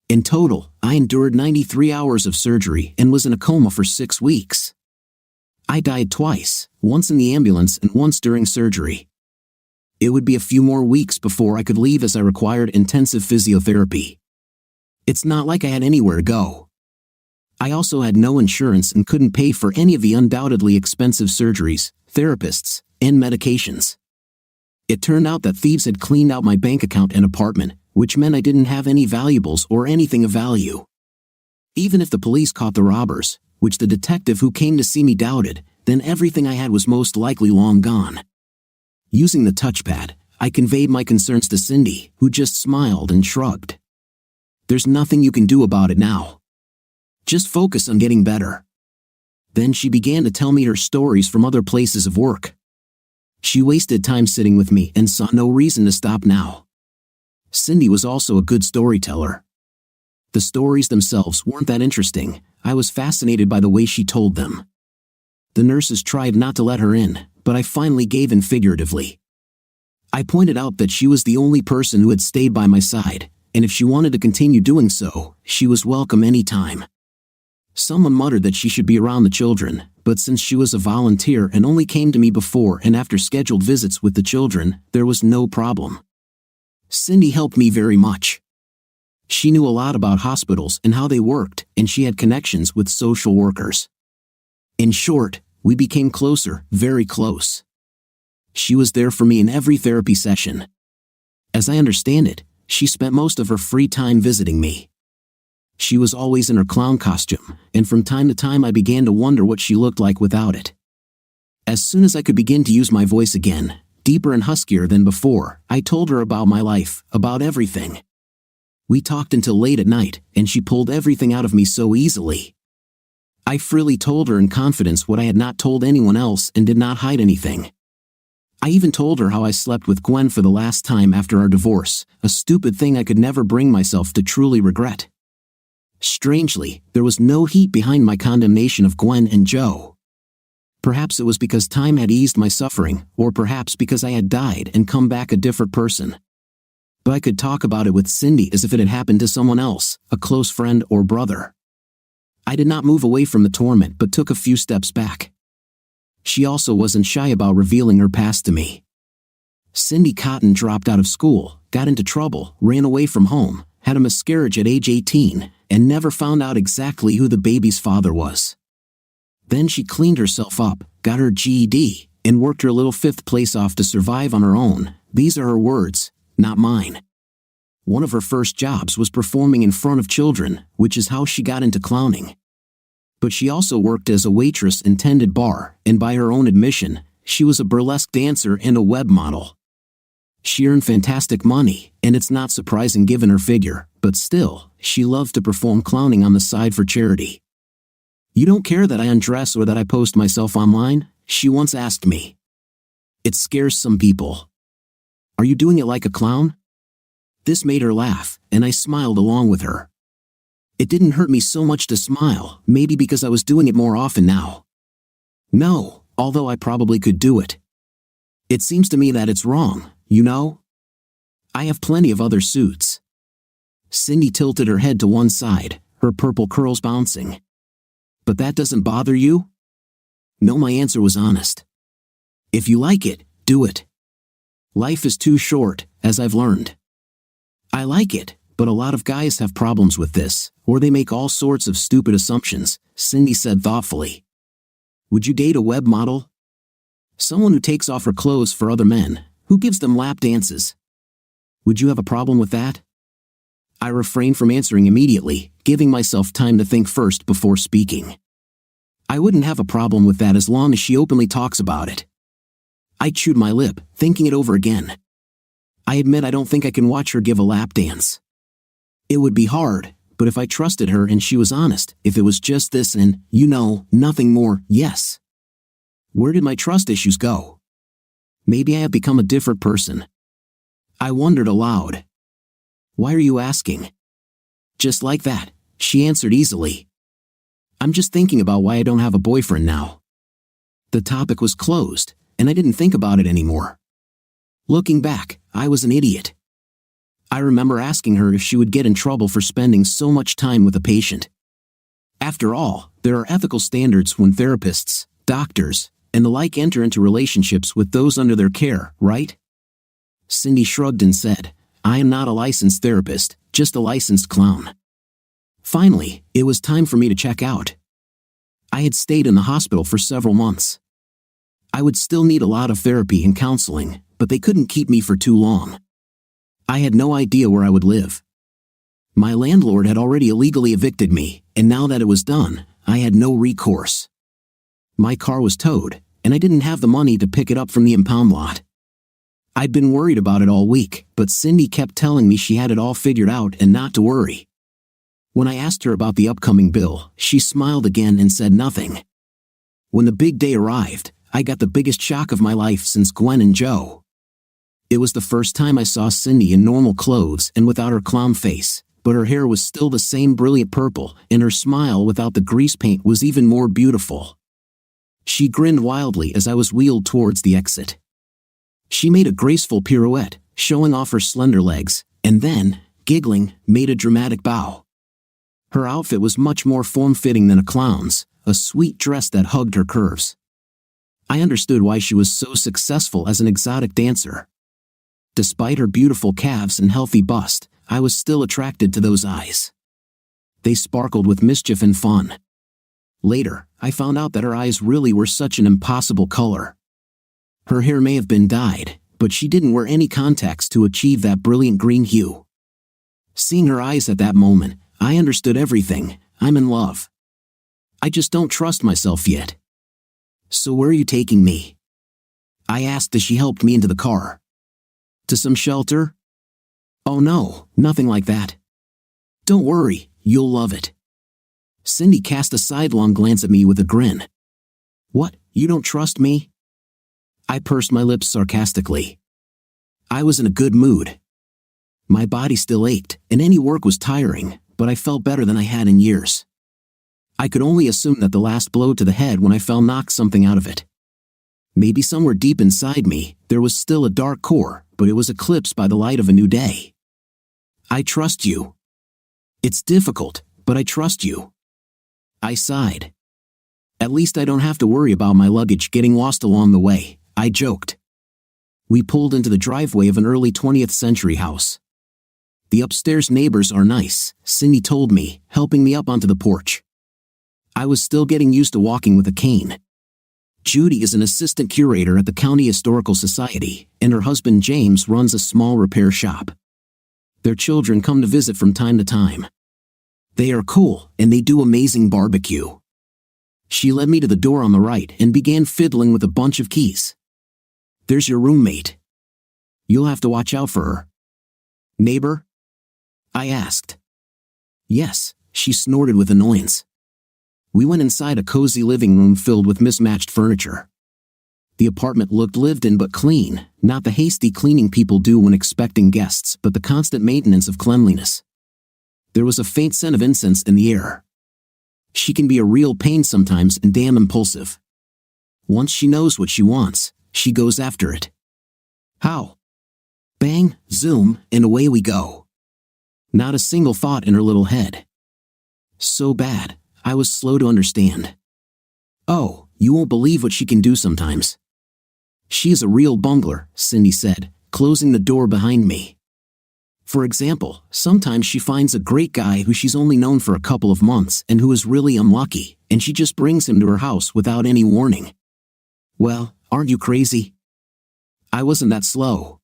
Speaker 2: In total, I endured 93 hours of surgery and was in a coma for 6 weeks. I died twice, once in the ambulance and once during surgery. It would be a few more weeks before I could leave as I required intensive physiotherapy. It's not like I had anywhere to go. I also had no insurance and couldn't pay for any of the undoubtedly expensive surgeries, therapists, and medications. It turned out that thieves had cleaned out my bank account and apartment, which meant I didn't have any valuables or anything of value. Even if the police caught the robbers, which the detective who came to see me doubted, then everything I had was most likely long gone. Using the touchpad, I conveyed my concerns to Cindy, who just smiled and shrugged. There's nothing you can do about it now. Just focus on getting better. Then she began to tell me her stories from other places of work. She wasted time sitting with me and saw no reason to stop now. Cindy was also a good storyteller. The stories themselves weren't that interesting. I was fascinated by the way she told them. The nurses tried not to let her in, but I finally gave in figuratively. I pointed out that she was the only person who had stayed by my side, and if she wanted to continue doing so, she was welcome any time. Someone muttered that she should be around the children, but since she was a volunteer and only came to me before and after scheduled visits with the children, there was no problem. Cindy helped me very much. She knew a lot about hospitals and how they worked, and she had connections with social workers. In short, we became closer, very close. She was there for me in every therapy session. As I understand it, she spent most of her free time visiting me. She was always in her clown costume, and from time to time I began to wonder what she looked like without it. As soon as I could begin to use my voice again, deeper and huskier than before, I told her about my life, about everything. We talked until late at night, and she pulled everything out of me so easily. I freely told her in confidence what I had not told anyone else and did not hide anything. I even told her how I slept with Gwen for the last time after our divorce, a stupid thing I could never bring myself to truly regret. Strangely, there was no heat behind my condemnation of Gwen and Joe. Perhaps it was because time had eased my suffering, or perhaps because I had died and come back a different person. But I could talk about it with Cindy as if it had happened to someone else, a close friend or brother. I did not move away from the torment but took a few steps back. She also wasn't shy about revealing her past to me. Cindy Cotton dropped out of school, got into trouble, ran away from home, had a miscarriage at age 18, and never found out exactly who the baby's father was. Then she cleaned herself up, got her GED, and worked her little fifth place off to survive on her own. These are her words, not mine. One of her first jobs was performing in front of children, which is how she got into clowning. But she also worked as a waitress and tended bar, and by her own admission, she was a burlesque dancer and a web model. She earned fantastic money, and it's not surprising given her figure, but still, she loved to perform clowning on the side for charity. "You don't care that I undress or that I post myself online?" she once asked me. "It scares some people. Are you doing it like a clown?" This made her laugh, and I smiled along with her. It didn't hurt me so much to smile, maybe because I was doing it more often now. No, although I probably could do it. It seems to me that it's wrong, you know? I have plenty of other suits. Cindy tilted her head to one side, her purple curls bouncing. "But that doesn't bother you?" No, my answer was honest. If you like it, do it. Life is too short, as I've learned. I like it, but a lot of guys have problems with this, or they make all sorts of stupid assumptions, Cindy said thoughtfully. Would you date a web model? Someone who takes off her clothes for other men, who gives them lap dances. Would you have a problem with that? I refrained from answering immediately, giving myself time to think first before speaking. I wouldn't have a problem with that as long as she openly talks about it. I chewed my lip, thinking it over again. I admit I don't think I can watch her give a lap dance. It would be hard, but if I trusted her and she was honest, if it was just this and, nothing more, yes. Where did my trust issues go? Maybe I have become a different person. I wondered aloud. Why are you asking? Just like that, she answered easily. I'm just thinking about why I don't have a boyfriend now. The topic was closed, and I didn't think about it anymore. Looking back, I was an idiot. I remember asking her if she would get in trouble for spending so much time with a patient. After all, there are ethical standards when therapists, doctors, and the like enter into relationships with those under their care, right? Cindy shrugged and said, I am not a licensed therapist, just a licensed clown. Finally, it was time for me to check out. I had stayed in the hospital for several months. I would still need a lot of therapy and counseling, but they couldn't keep me for too long. I had no idea where I would live. My landlord had already illegally evicted me, and now that it was done, I had no recourse. My car was towed, and I didn't have the money to pick it up from the impound lot. I'd been worried about it all week, but Cindy kept telling me she had it all figured out and not to worry. When I asked her about the upcoming bill, she smiled again and said nothing. When the big day arrived, I got the biggest shock of my life since Gwen and Joe. It was the first time I saw Cindy in normal clothes and without her clown face, but her hair was still the same brilliant purple, and her smile without the grease paint was even more beautiful. She grinned wildly as I was wheeled towards the exit. She made a graceful pirouette, showing off her slender legs, and then, giggling, made a dramatic bow. Her outfit was much more form-fitting than a clown's, a sweet dress that hugged her curves. I understood why she was so successful as an exotic dancer. Despite her beautiful calves and healthy bust, I was still attracted to those eyes. They sparkled with mischief and fun. Later, I found out that her eyes really were such an impossible color. Her hair may have been dyed, but she didn't wear any contacts to achieve that brilliant green hue. Seeing her eyes at that moment, I understood everything. I'm in love. I just don't trust myself yet. So where are you taking me? I asked as she helped me into the car. To some shelter? Oh no, nothing like that. Don't worry, you'll love it. Cindy cast a sidelong glance at me with a grin. What, you don't trust me? I pursed my lips sarcastically. I was in a good mood. My body still ached, and any work was tiring, but I felt better than I had in years. I could only assume that the last blow to the head when I fell knocked something out of it. Maybe somewhere deep inside me, there was still a dark core, but it was eclipsed by the light of a new day. I trust you. It's difficult, but I trust you. I sighed. At least I don't have to worry about my luggage getting lost along the way, I joked. We pulled into the driveway of an early 20th century house. The upstairs neighbors are nice, Cindy told me, helping me up onto the porch. I was still getting used to walking with a cane. Judy is an assistant curator at the County Historical Society, and her husband James runs a small repair shop. Their children come to visit from time to time. They are cool, and they do amazing barbecue. She led me to the door on the right and began fiddling with a bunch of keys. There's your roommate. You'll have to watch out for her. Neighbor? I asked. Yes, she snorted with annoyance. We went inside a cozy living room filled with mismatched furniture. The apartment looked lived in but clean, not the hasty cleaning people do when expecting guests, but the constant maintenance of cleanliness. There was a faint scent of incense in the air. She can be a real pain sometimes and damn impulsive. Once she knows what she wants, she goes after it. How? Bang, zoom, and away we go. Not a single thought in her little head. So bad, I was slow to understand. Oh, you won't believe what she can do sometimes. She is a real bungler, Cindy said, closing the door behind me. For example, sometimes she finds a great guy who she's only known for a couple of months and who is really unlucky, and she just brings him to her house without any warning. Well, aren't you crazy? I wasn't that slow.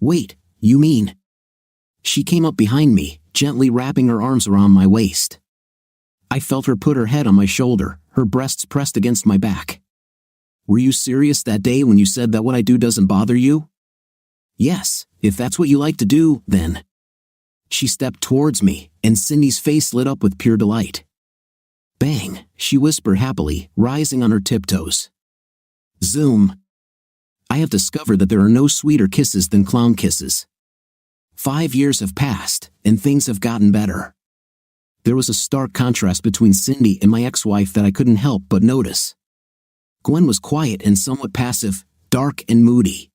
Speaker 2: Wait, you mean? She came up behind me, gently wrapping her arms around my waist. I felt her put her head on my shoulder, her breasts pressed against my back. Were you serious that day when you said that what I do doesn't bother you? Yes, if that's what you like to do, then. She stepped towards me, and Cindy's face lit up with pure delight. Bang, she whispered happily, rising on her tiptoes. Zoom. I have discovered that there are no sweeter kisses than clown kisses. 5 years have passed, and things have gotten better. There was a stark contrast between Cindy and my ex-wife that I couldn't help but notice. Gwen was quiet and somewhat passive, dark and moody.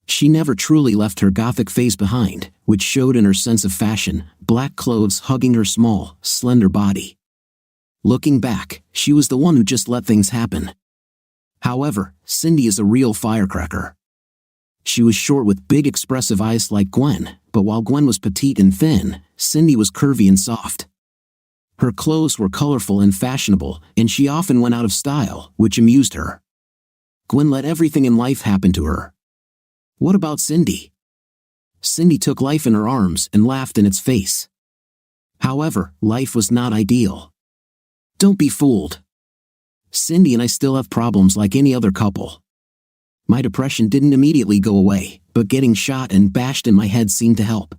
Speaker 2: She never truly left her gothic phase behind, which showed in her sense of fashion, black clothes hugging her small, slender body. Looking back, she was the one who just let things happen. However, Cindy is a real firecracker. She was short with big expressive eyes like Gwen, but while Gwen was petite and thin, Cindy was curvy and soft. Her clothes were colorful and fashionable, and she often went out of style, which amused her. Gwen let everything in life happen to her. What about Cindy? Cindy took life in her arms and laughed in its face. However, life was not ideal. Don't be fooled. Cindy and I still have problems like any other couple. My depression didn't immediately go away, but getting shot and bashed in my head seemed to help.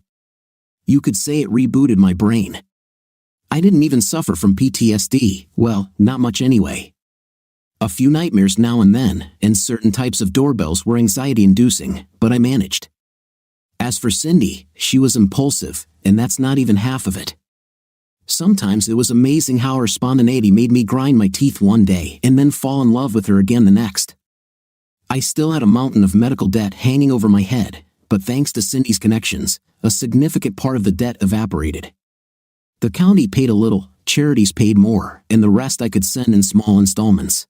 Speaker 2: You could say it rebooted my brain. I didn't even suffer from PTSD, well, not much anyway. A few nightmares now and then, and certain types of doorbells were anxiety-inducing, but I managed. As for Cindy, she was impulsive, and that's not even half of it. Sometimes it was amazing how her spontaneity made me grind my teeth one day and then fall in love with her again the next. I still had a mountain of medical debt hanging over my head, but thanks to Cindy's connections, a significant part of the debt evaporated. The county paid a little, charities paid more, and the rest I could send in small installments.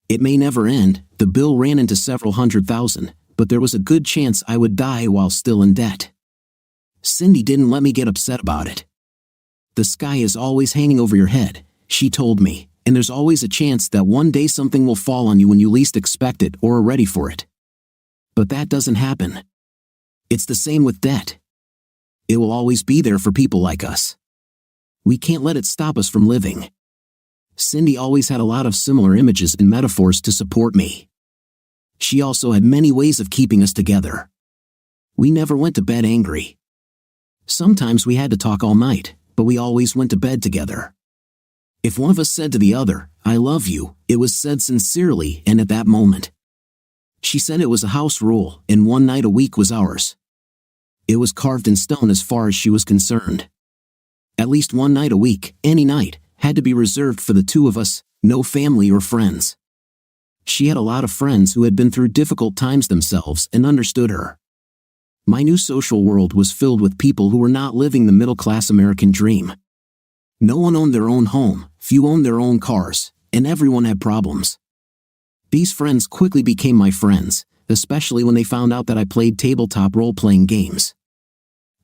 Speaker 2: It may never end, the bill ran into several $100,000, but there was a good chance I would die while still in debt. Cindy didn't let me get upset about it. The sky is always hanging over your head, she told me, and there's always a chance that one day something will fall on you when you least expect it or are ready for it. But that doesn't happen. It's the same with debt. It will always be there for people like us. We can't let it stop us from living. Cindy always had a lot of similar images and metaphors to support me. She also had many ways of keeping us together. We never went to bed angry. Sometimes we had to talk all night, but we always went to bed together. If one of us said to the other, "I love you," it was said sincerely and at that moment. She said it was a house rule, and one night a week was ours. It was carved in stone as far as she was concerned. At least one night a week, any night, had to be reserved for the two of us, no family or friends. She had a lot of friends who had been through difficult times themselves and understood her. My new social world was filled with people who were not living the middle-class American dream. No one owned their own home, few owned their own cars, and everyone had problems. These friends quickly became my friends, especially when they found out that I played tabletop role-playing games.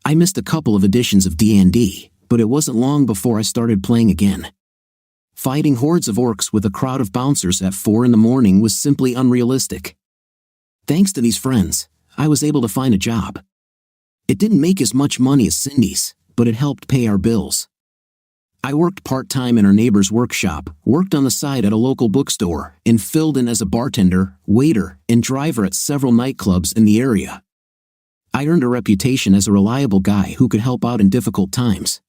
Speaker 2: I missed a couple of editions of D&D, but it wasn't long before I started playing again. Fighting hordes of orcs with a crowd of bouncers at 4 a.m. was simply unrealistic. Thanks to these friends, I was able to find a job. It didn't make as much money as Cindy's, but it helped pay our bills. I worked part-time in our neighbor's workshop, worked on the side at a local bookstore, and filled in as a bartender, waiter, and driver at several nightclubs in the area. I earned a reputation as a reliable guy who could help out in difficult times.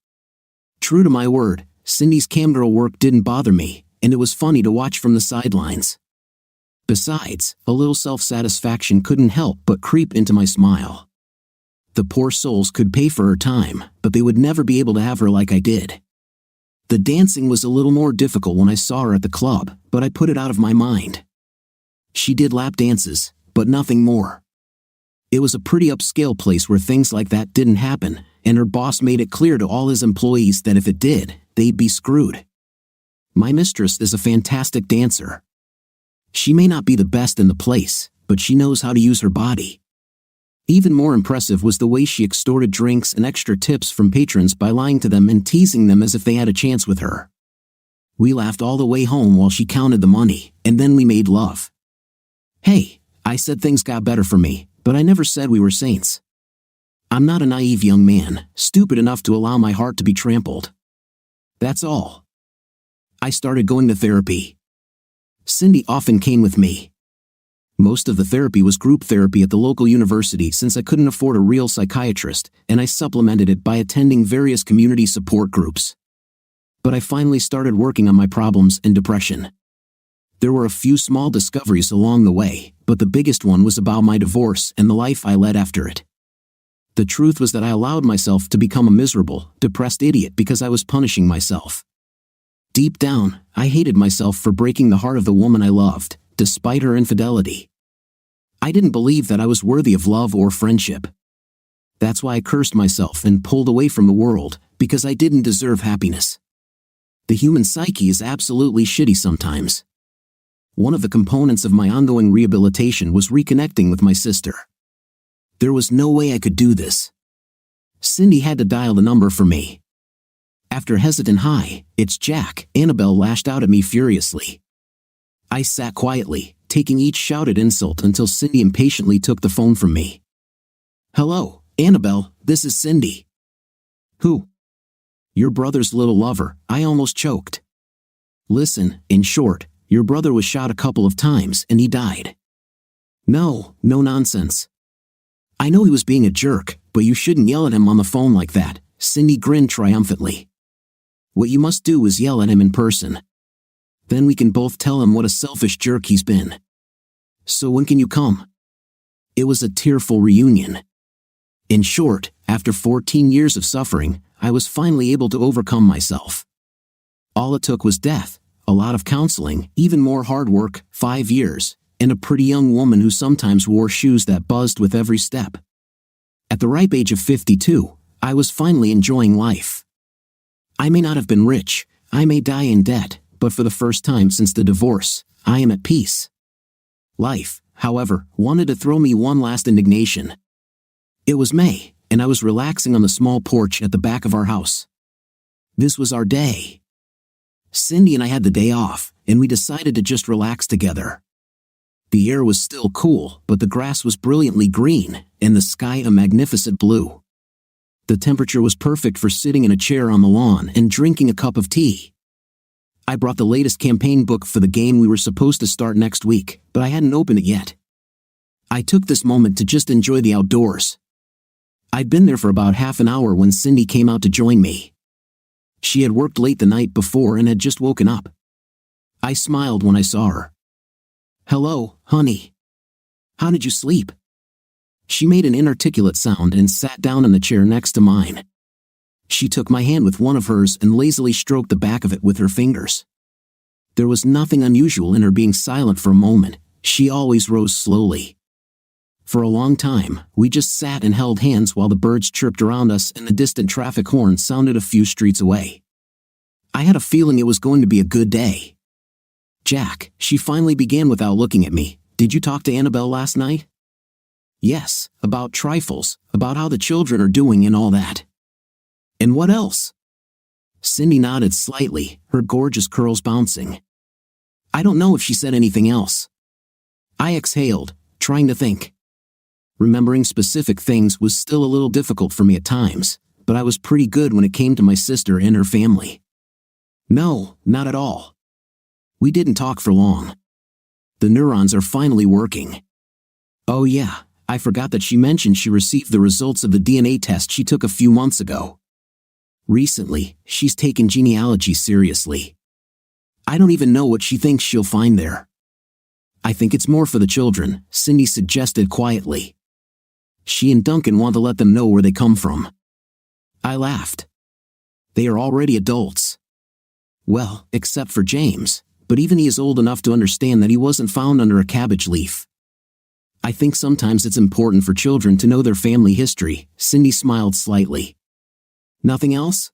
Speaker 2: True to my word, Cindy's camgirl work didn't bother me, and it was funny to watch from the sidelines. Besides, a little self-satisfaction couldn't help but creep into my smile. The poor souls could pay for her time, but they would never be able to have her like I did. The dancing was a little more difficult when I saw her at the club, but I put it out of my mind. She did lap dances, but nothing more. It was a pretty upscale place where things like that didn't happen, and her boss made it clear to all his employees that if it did, they'd be screwed. My mistress is a fantastic dancer. She may not be the best in the place, but she knows how to use her body. Even more impressive was the way she extorted drinks and extra tips from patrons by lying to them and teasing them as if they had a chance with her. We laughed all the way home while she counted the money, and then we made love. Hey, I said things got better for me, but I never said we were saints. I'm not a naive young man, stupid enough to allow my heart to be trampled. That's all. I started going to therapy. Cindy often came with me. Most of the therapy was group therapy at the local university since I couldn't afford a real psychiatrist, and I supplemented it by attending various community support groups. But I finally started working on my problems and depression. There were a few small discoveries along the way, but the biggest one was about my divorce and the life I led after it. The truth was that I allowed myself to become a miserable, depressed idiot because I was punishing myself. Deep down, I hated myself for breaking the heart of the woman I loved, despite her infidelity. I didn't believe that I was worthy of love or friendship. That's why I cursed myself and pulled away from the world, because I didn't deserve happiness. The human psyche is absolutely shitty sometimes. One of the components of my ongoing rehabilitation was reconnecting with my sister. There was no way I could do this. Cindy had to dial the number for me. After a hesitant "Hi, it's Jack," Annabelle lashed out at me furiously. I sat quietly, taking each shouted insult until Cindy impatiently took the phone from me. "Hello, Annabelle, this is Cindy." "Who?" "Your brother's little lover," I almost choked. "Listen, in short, your brother was shot a couple of times and he died." No nonsense. "I know he was being a jerk, but you shouldn't yell at him on the phone like that," Cindy grinned triumphantly. "What you must do is yell at him in person. Then we can both tell him what a selfish jerk he's been. So when can you come?" It was a tearful reunion. In short, after 14 years of suffering, I was finally able to overcome myself. All it took was death, a lot of counseling, even more hard work, 5 years, and a pretty young woman who sometimes wore shoes that buzzed with every step. At the ripe age of 52, I was finally enjoying life. I may not have been rich, I may die in debt, but for the first time since the divorce, I am at peace. Life, however, wanted to throw me one last indignation. It was May, and I was relaxing on the small porch at the back of our house. This was our day. Cindy and I had the day off, and we decided to just relax together. The air was still cool, but the grass was brilliantly green, and the sky a magnificent blue. The temperature was perfect for sitting in a chair on the lawn and drinking a cup of tea. I brought the latest campaign book for the game we were supposed to start next week, but I hadn't opened it yet. I took this moment to just enjoy the outdoors. I'd been there for about half an hour when Cindy came out to join me. She had worked late the night before and had just woken up. I smiled when I saw her. "Hello, honey." How did you sleep?" She made an inarticulate sound and sat down in the chair next to mine. She took my hand with one of hers and lazily stroked the back of it with her fingers. There was nothing unusual in her being silent for a moment. She always rose slowly. For a long time, we just sat and held hands while the birds chirped around us and the distant traffic horn sounded a few streets away. I had a feeling it was going to be a good day. "Jack," she finally began without looking at me, "did you talk to Annabelle last night?" "Yes, about trifles, about how the children are doing and all that." "And what else?" Cindy nodded slightly, her gorgeous curls bouncing. "I don't know if she said anything else." I exhaled, trying to think. Remembering specific things was still a little difficult for me at times, but I was pretty good when it came to my sister and her family. "No, not at all. We didn't talk for long. The neurons are finally working. Oh yeah, I forgot that she mentioned she received the results of the DNA test she took a few months ago. Recently, she's taken genealogy seriously. I don't even know what she thinks she'll find there." "I think it's more for the children," Cindy suggested quietly. "She and Duncan want to let them know where they come from." I laughed. "They are already adults." "Well, except for James, but even he is old enough to understand that he wasn't found under a cabbage leaf." "I think sometimes it's important for children to know their family history," Cindy smiled slightly. "Nothing else?"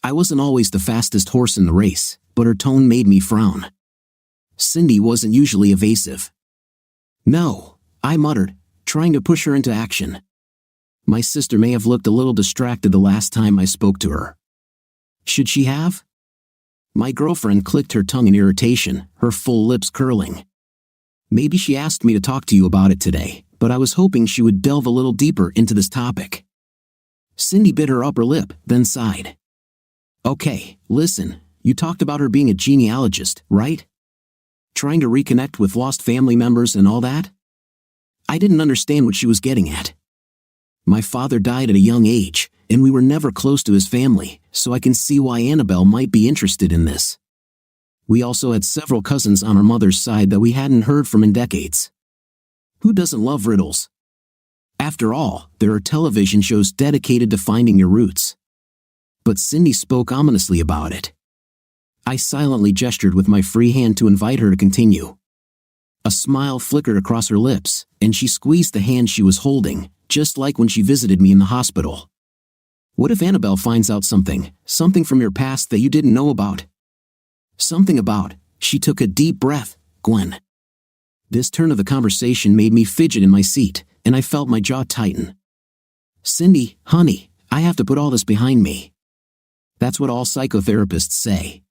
Speaker 2: I wasn't always the fastest horse in the race, but her tone made me frown. Cindy wasn't usually evasive. "No," I muttered, trying to push her into action. My sister may have looked a little distracted the last time I spoke to her. Should she have? My girlfriend clicked her tongue in irritation, her full lips curling. "Maybe she asked me to talk to you about it today, but I was hoping she would delve a little deeper into this topic." Cindy bit her upper lip, then sighed. "Okay, listen, you talked about her being a genealogist, right? Trying to reconnect with lost family members and all that?" I didn't understand what she was getting at. "My father died at a young age, and we were never close to his family, so I can see why Annabelle might be interested in this. We also had several cousins on our mother's side that we hadn't heard from in decades. Who doesn't love riddles? After all, there are television shows dedicated to finding your roots." But Cindy spoke ominously about it. I silently gestured with my free hand to invite her to continue. A smile flickered across her lips, and she squeezed the hand she was holding, just like when she visited me in the hospital. "What if Annabelle finds out something from your past that you didn't know about?" "Something about," she took a deep breath, "Gwen." This turn of the conversation made me fidget in my seat, and I felt my jaw tighten. "Cindy, honey, I have to put all this behind me. That's what all psychotherapists say.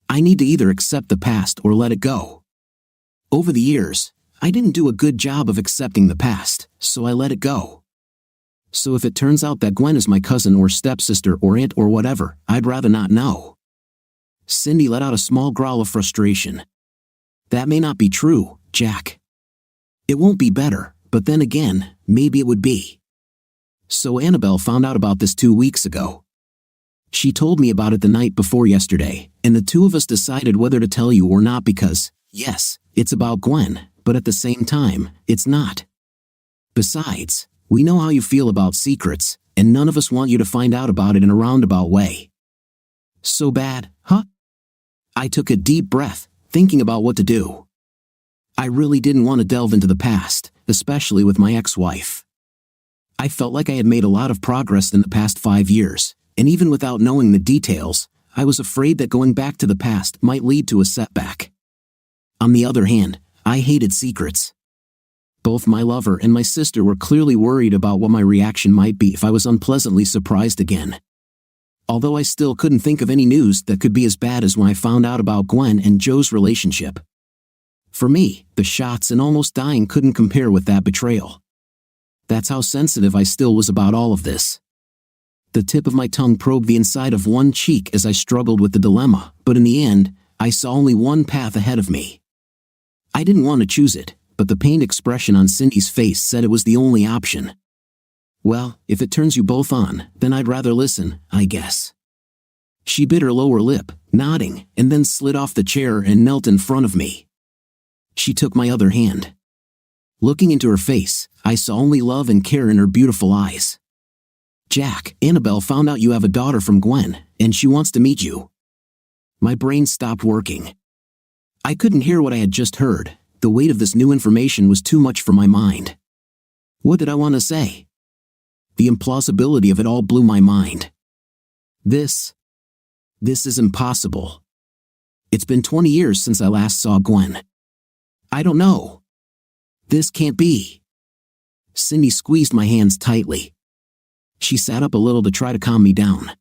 Speaker 2: I need to either accept the past or let it go. Over the years, I didn't do a good job of accepting the past, so I let it go. So if it turns out that Gwen is my cousin or stepsister or aunt or whatever, I'd rather not know." Cindy let out a small growl of frustration. "That may not be true, Jack. It won't be better, but then again, maybe it would be. So Annabelle found out about this 2 weeks ago. She told me about it the night before yesterday, and the two of us decided whether to tell you or not because, yes, it's about Gwen, but at the same time, it's not. Besides, we know how you feel about secrets, and none of us want you to find out about it in a roundabout way." "So bad, huh?" I took a deep breath, thinking about what to do. I really didn't want to delve into the past, especially with my ex-wife. I felt like I had made a lot of progress in the past 5 years, and even without knowing the details, I was afraid that going back to the past might lead to a setback. On the other hand, I hated secrets. Both my lover and my sister were clearly worried about what my reaction might be if I was unpleasantly surprised again. Although I still couldn't think of any news that could be as bad as when I found out about Gwen and Joe's relationship. For me, the shots and almost dying couldn't compare with that betrayal. That's how sensitive I still was about all of this. The tip of my tongue probed the inside of one cheek as I struggled with the dilemma, but in the end, I saw only one path ahead of me. I didn't want to choose it, but the pained expression on Cindy's face said it was the only option. "Well, if it turns you both on, then I'd rather listen, I guess." She bit her lower lip, nodding, and then slid off the chair and knelt in front of me. She took my other hand. Looking into her face, I saw only love and care in her beautiful eyes. "Jack, Annabelle found out you have a daughter from Gwen, and she wants to meet you." My brain stopped working. I couldn't hear what I had just heard. The weight of this new information was too much for my mind. What did I want to say? The implausibility of it all blew my mind. This is impossible. It's been 20 years since I last saw Gwen. I don't know. This can't be. Cindy squeezed my hands tightly. She sat up a little to try to calm me down.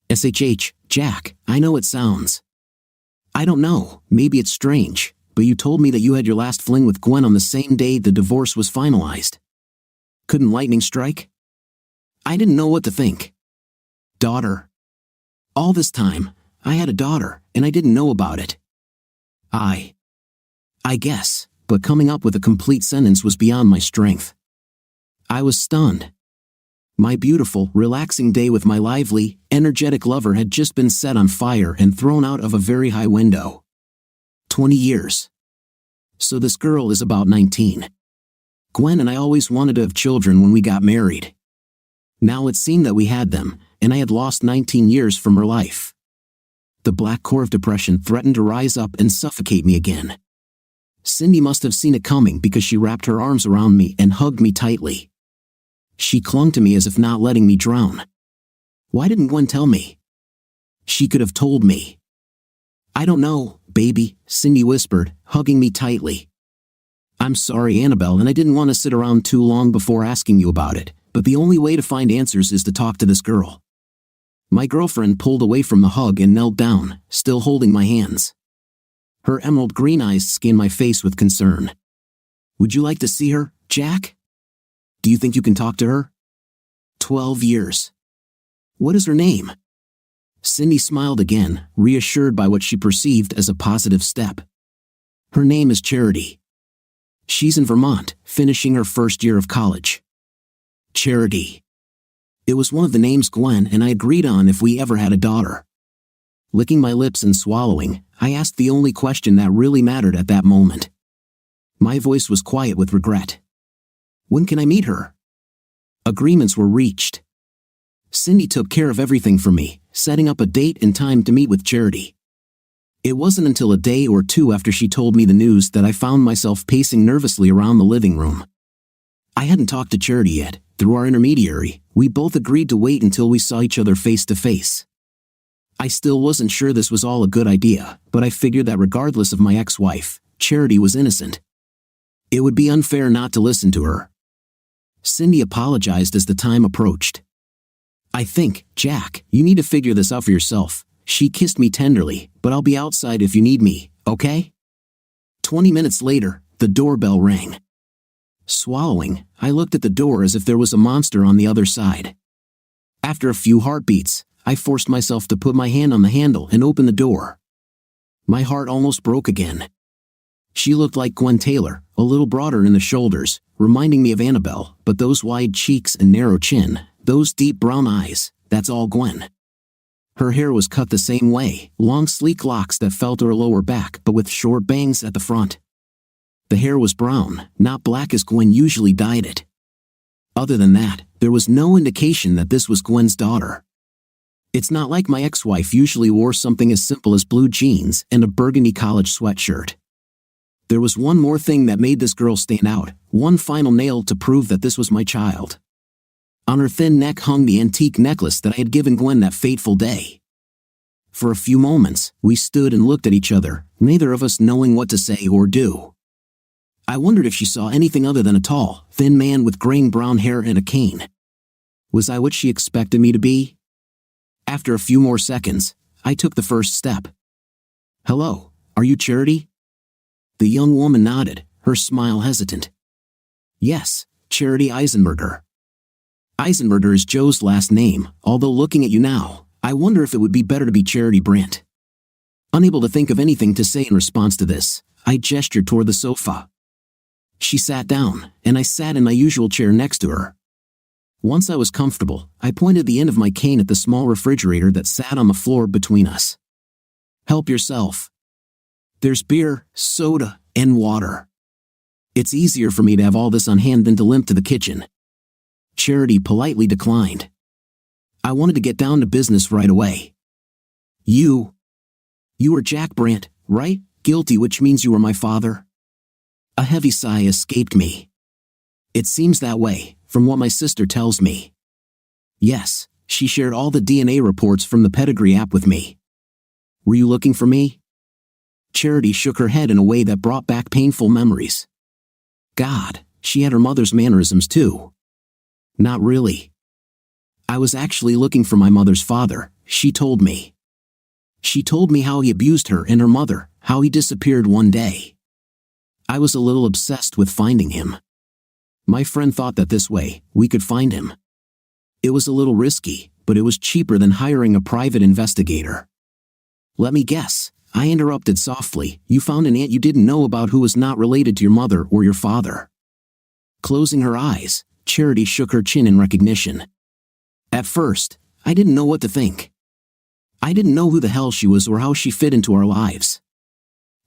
Speaker 2: "SHH, Jack, I know it sounds. I don't know, maybe it's strange, but you told me that you had your last fling with Gwen on the same day the divorce was finalized. Couldn't lightning strike?" I didn't know what to think. Daughter. All this time, I had a daughter, and I didn't know about it. I guess, but coming up with a complete sentence was beyond my strength. I was stunned. My beautiful, relaxing day with my lively, energetic lover had just been set on fire and thrown out of a very high window. 20 years. So this girl is about 19. Gwen and I always wanted to have children when we got married. Now it seemed that we had them, and I had lost 19 years from her life. The black core of depression threatened to rise up and suffocate me again. Cindy must have seen it coming because she wrapped her arms around me and hugged me tightly. She clung to me as if not letting me drown. Why didn't Gwen tell me? She could have told me. "I don't know, baby," Cindy whispered, hugging me tightly. "I'm sorry, Annabelle, and I didn't want to sit around too long before asking you about it, but the only way to find answers is to talk to this girl." My girlfriend pulled away from the hug and knelt down, still holding my hands. Her emerald green eyes scanned my face with concern. "Would you like to see her, Jack? Do you think you can talk to her?" 12 years. "What is her name?" Cindy smiled again, reassured by what she perceived as a positive step. "Her name is Charity. She's in Vermont, finishing her first year of college." Charity. It was one of the names Gwen and I agreed on if we ever had a daughter. Licking my lips and swallowing, I asked the only question that really mattered at that moment. My voice was quiet with regret. "When can I meet her?" Agreements were reached. Cindy took care of everything for me, setting up a date and time to meet with Charity. It wasn't until a day or two after she told me the news that I found myself pacing nervously around the living room. I hadn't talked to Charity yet. Through our intermediary, we both agreed to wait until we saw each other face to face. I still wasn't sure this was all a good idea, but I figured that regardless of my ex-wife, Charity was innocent. It would be unfair not to listen to her. Cindy apologized as the time approached. "I think, Jack, you need to figure this out for yourself." She kissed me tenderly, "But I'll be outside if you need me, okay?" 20 minutes later, the doorbell rang. Swallowing, I looked at the door as if there was a monster on the other side. After a few heartbeats, I forced myself to put my hand on the handle and open the door. My heart almost broke again. She looked like Gwen Taylor, a little broader in the shoulders, reminding me of Annabelle, but those wide cheeks and narrow chin, those deep brown eyes, that's all Gwen. Her hair was cut the same way, long sleek locks that fell to her lower back but with short bangs at the front. The hair was brown, not black as Gwen usually dyed it. Other than that, there was no indication that this was Gwen's daughter. It's not like my ex-wife usually wore something as simple as blue jeans and a burgundy college sweatshirt. There was one more thing that made this girl stand out, one final nail to prove that this was my child. On her thin neck hung the antique necklace that I had given Gwen that fateful day. For a few moments, we stood and looked at each other, neither of us knowing what to say or do. I wondered if she saw anything other than a tall, thin man with graying brown hair and a cane. Was I what she expected me to be? After a few more seconds, I took the first step. "Hello, are you Charity?" The young woman nodded, her smile hesitant. "Yes, Charity Eisenberger." Eisenberger is Joe's last name, although looking at you now, I wonder if it would be better to be Charity Brandt. Unable to think of anything to say in response to this, I gestured toward the sofa. She sat down, and I sat in my usual chair next to her. Once I was comfortable, I pointed the end of my cane at the small refrigerator that sat on the floor between us. "Help yourself. There's beer, soda, and water." It's easier for me to have all this on hand than to limp to the kitchen. Charity politely declined. I wanted to get down to business right away. You were Jack Brandt, right? Guilty, which means you were my father? A heavy sigh escaped me. It seems that way, from what my sister tells me. Yes, she shared all the DNA reports from the pedigree app with me. Were you looking for me? Charity shook her head in a way that brought back painful memories. God, she had her mother's mannerisms too. Not really. I was actually looking for my mother's father, she told me. She told me how he abused her and her mother, how he disappeared one day. I was a little obsessed with finding him. My friend thought that this way, we could find him. It was a little risky, but it was cheaper than hiring a private investigator. Let me guess, I interrupted softly, you found an aunt you didn't know about who was not related to your mother or your father. Closing her eyes, Charity shook her chin in recognition. At first, I didn't know what to think. I didn't know who the hell she was or how she fit into our lives.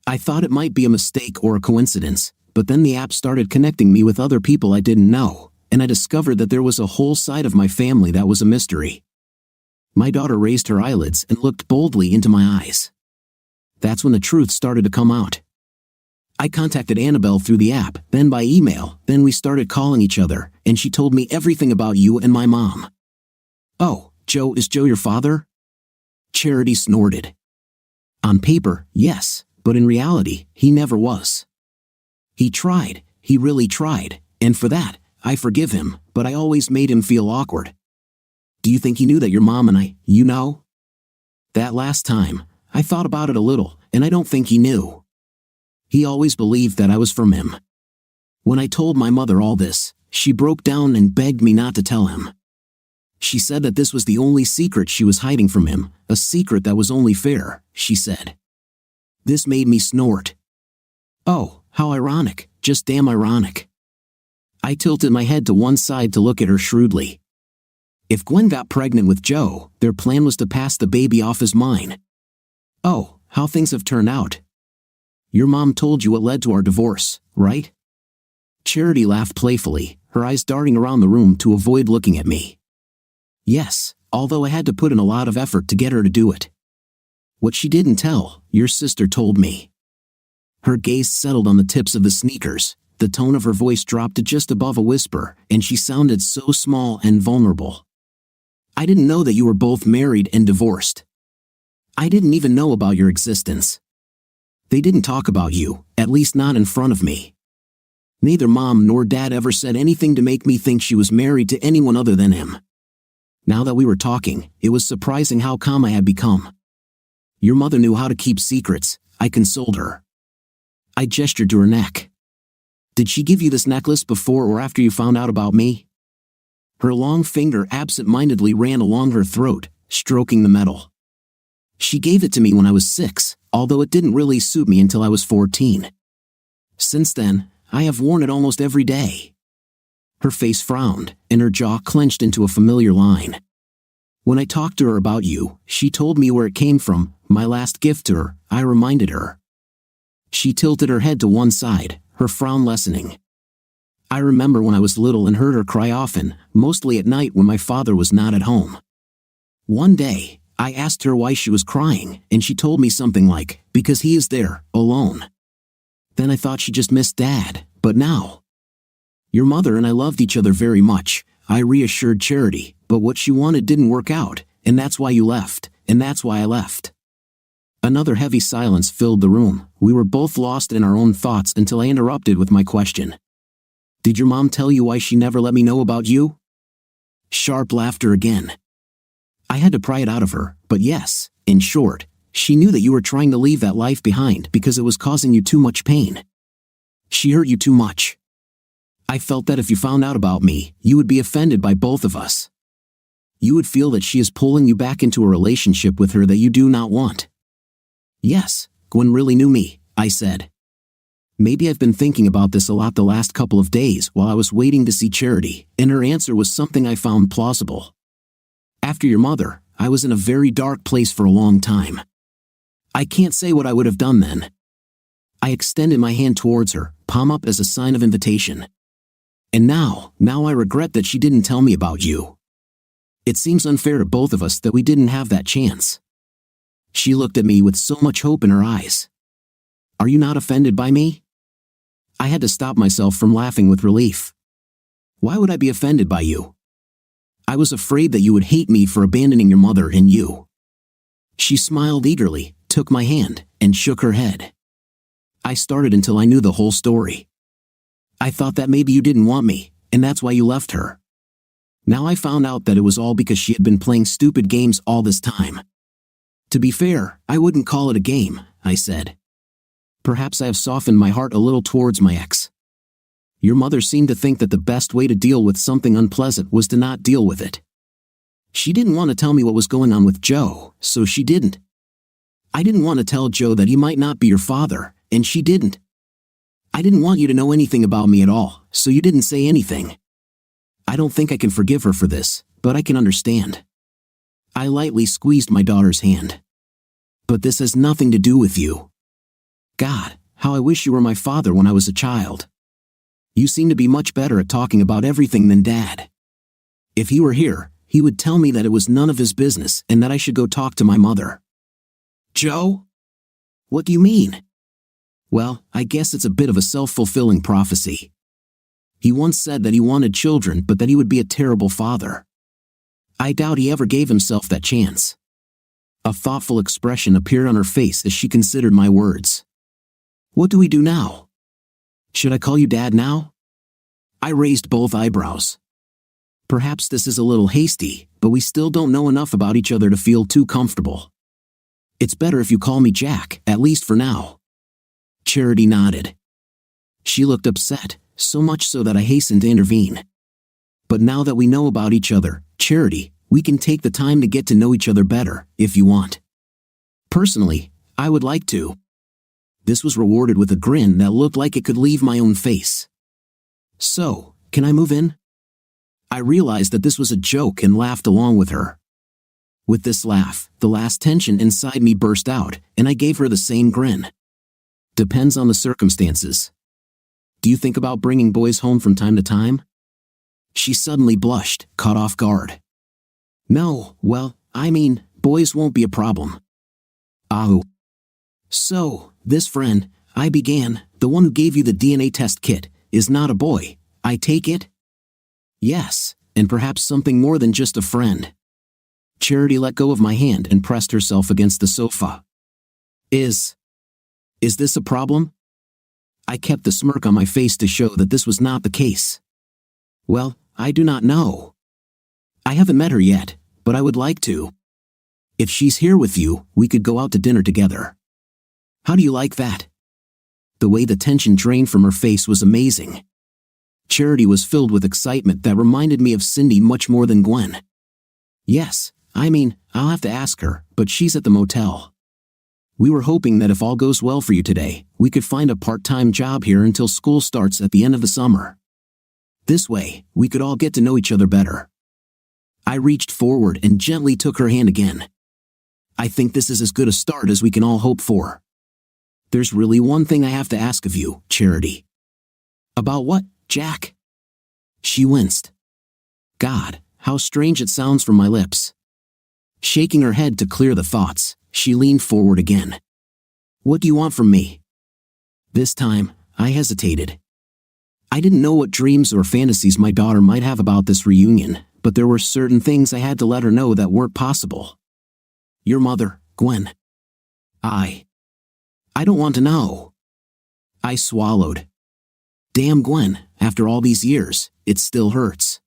Speaker 2: I thought it might be a mistake or a coincidence, but then the app started connecting me with other people I didn't know, and I discovered that there was a whole side of my family that was a mystery. My daughter raised her eyelids and looked boldly into my eyes. That's when the truth started to come out. I contacted Annabelle through the app, then by email, then we started calling each other, and she told me everything about you and my mom. Oh, Joe, is Joe your father? Charity snorted. On paper, yes, but in reality, he never was. He tried, he really tried, and for that, I forgive him, but I always made him feel awkward. Do you think he knew that your mom and I, you know? That last time, I thought about it a little, and I don't think he knew. He always believed that I was from him. When I told my mother all this, she broke down and begged me not to tell him. She said that this was the only secret she was hiding from him, a secret that was only fair, she said. This made me snort. Oh, how ironic, just damn ironic. I tilted my head to one side to look at her shrewdly. If Gwen got pregnant with Joe, their plan was to pass the baby off as mine. Oh, how things have turned out. Your mom told you what led to our divorce, right? Charity laughed playfully, her eyes darting around the room to avoid looking at me. Yes, although I had to put in a lot of effort to get her to do it. What she didn't tell, your sister told me. Her gaze settled on the tips of the sneakers, the tone of her voice dropped to just above a whisper, and she sounded so small and vulnerable. I didn't know that you were both married and divorced. I didn't even know about your existence. They didn't talk about you, at least not in front of me. Neither mom nor dad ever said anything to make me think she was married to anyone other than him. Now that we were talking, it was surprising how calm I had become. Your mother knew how to keep secrets, I consoled her. I gestured to her neck. Did she give you this necklace before or after you found out about me? Her long finger absent-mindedly ran along her throat, stroking the metal. She gave it to me when I was 6, although it didn't really suit me until I was 14. Since then, I have worn it almost every day. Her face frowned, and her jaw clenched into a familiar line. When I talked to her about you, she told me where it came from, my last gift to her, I reminded her. She tilted her head to one side, her frown lessening. I remember when I was little and heard her cry often, mostly at night when my father was not at home. One day, I asked her why she was crying, and she told me something like, because he is there, alone. Then I thought she just missed Dad, but now. Your mother and I loved each other very much, I reassured Charity, but what she wanted didn't work out, and that's why you left, and that's why I left. Another heavy silence filled the room. We were both lost in our own thoughts until I interrupted with my question. Did your mom tell you why she never let me know about you? Sharp laughter again. I had to pry it out of her, but yes, in short, she knew that you were trying to leave that life behind because it was causing you too much pain. She hurt you too much. I felt that if you found out about me, you would be offended by both of us. You would feel that she is pulling you back into a relationship with her that you do not want. Yes, Gwen really knew me, I said. Maybe I've been thinking about this a lot the last couple of days while I was waiting to see Charity, and her answer was something I found plausible. After your mother, I was in a very dark place for a long time. I can't say what I would have done then. I extended my hand towards her, palm up as a sign of invitation. And now I regret that she didn't tell me about you. It seems unfair to both of us that we didn't have that chance. She looked at me with so much hope in her eyes. Are you not offended by me? I had to stop myself from laughing with relief. Why would I be offended by you? I was afraid that you would hate me for abandoning your mother and you. She smiled eagerly, took my hand, and shook her head. I started until I knew the whole story. I thought that maybe you didn't want me, and that's why you left her. Now I found out that it was all because she had been playing stupid games all this time. To be fair, I wouldn't call it a game, I said. Perhaps I have softened my heart a little towards my ex. Your mother seemed to think that the best way to deal with something unpleasant was to not deal with it. She didn't want to tell me what was going on with Joe, so she didn't. I didn't want to tell Joe that he might not be your father, and she didn't. I didn't want you to know anything about me at all, so you didn't say anything. I don't think I can forgive her for this, but I can understand. I lightly squeezed my daughter's hand. But this has nothing to do with you. God, how I wish you were my father when I was a child. You seem to be much better at talking about everything than Dad. If he were here, he would tell me that it was none of his business and that I should go talk to my mother. Joe? What do you mean? Well, I guess it's a bit of a self-fulfilling prophecy. He once said that he wanted children but that he would be a terrible father. I doubt he ever gave himself that chance. A thoughtful expression appeared on her face as she considered my words. What do we do now? Should I call you Dad now? I raised both eyebrows. Perhaps this is a little hasty, but we still don't know enough about each other to feel too comfortable. It's better if you call me Jack, at least for now. Charity nodded. She looked upset, so much so that I hastened to intervene. But now that we know about each other, Charity, we can take the time to get to know each other better, if you want. Personally, I would like to. This was rewarded with a grin that looked like it could leave my own face. So, can I move in? I realized that this was a joke and laughed along with her. With this laugh, the last tension inside me burst out, and I gave her the same grin. Depends on the circumstances. Do you think about bringing boys home from time to time? She suddenly blushed, caught off guard. No, well, I mean, boys won't be a problem. Oh. So, this friend, I began, the one who gave you the DNA test kit, is not a boy, I take it? Yes, and perhaps something more than just a friend. Charity let go of my hand and pressed herself against the sofa. Is this a problem? I kept the smirk on my face to show that this was not the case. Well, I do not know. I haven't met her yet, but I would like to. If she's here with you, we could go out to dinner together. How do you like that? The way the tension drained from her face was amazing. Charity was filled with excitement that reminded me of Cindy much more than Gwen. Yes, I mean, I'll have to ask her, but she's at the motel. We were hoping that if all goes well for you today, we could find a part-time job here until school starts at the end of the summer. This way, we could all get to know each other better. I reached forward and gently took her hand again. I think this is as good a start as we can all hope for. There's really one thing I have to ask of you, Charity. About what, Jack? She winced. God, how strange it sounds from my lips. Shaking her head to clear the thoughts, she leaned forward again. What do you want from me? This time, I hesitated. I didn't know what dreams or fantasies my daughter might have about this reunion, but there were certain things I had to let her know that weren't possible. Your mother, Gwen. I don't want to know. I swallowed. Damn Gwen, after all these years, it still hurts.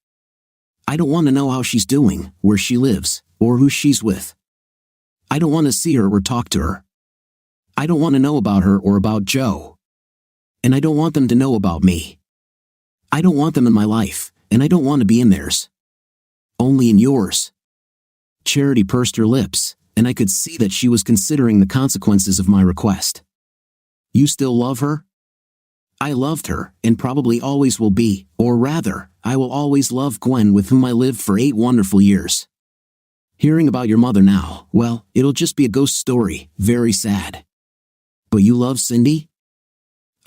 Speaker 2: I don't want to know how she's doing, where she lives, or who she's with. I don't want to see her or talk to her. I don't want to know about her or about Joe. And I don't want them to know about me. I don't want them in my life, and I don't want to be in theirs. Only in yours. Charity pursed her lips, and I could see that she was considering the consequences of my request. You still love her? I loved her, and probably always will be, or rather, I will always love Gwen with whom I lived for 8 wonderful years. Hearing about your mother now, well, it'll just be a ghost story, very sad. But you love Cindy?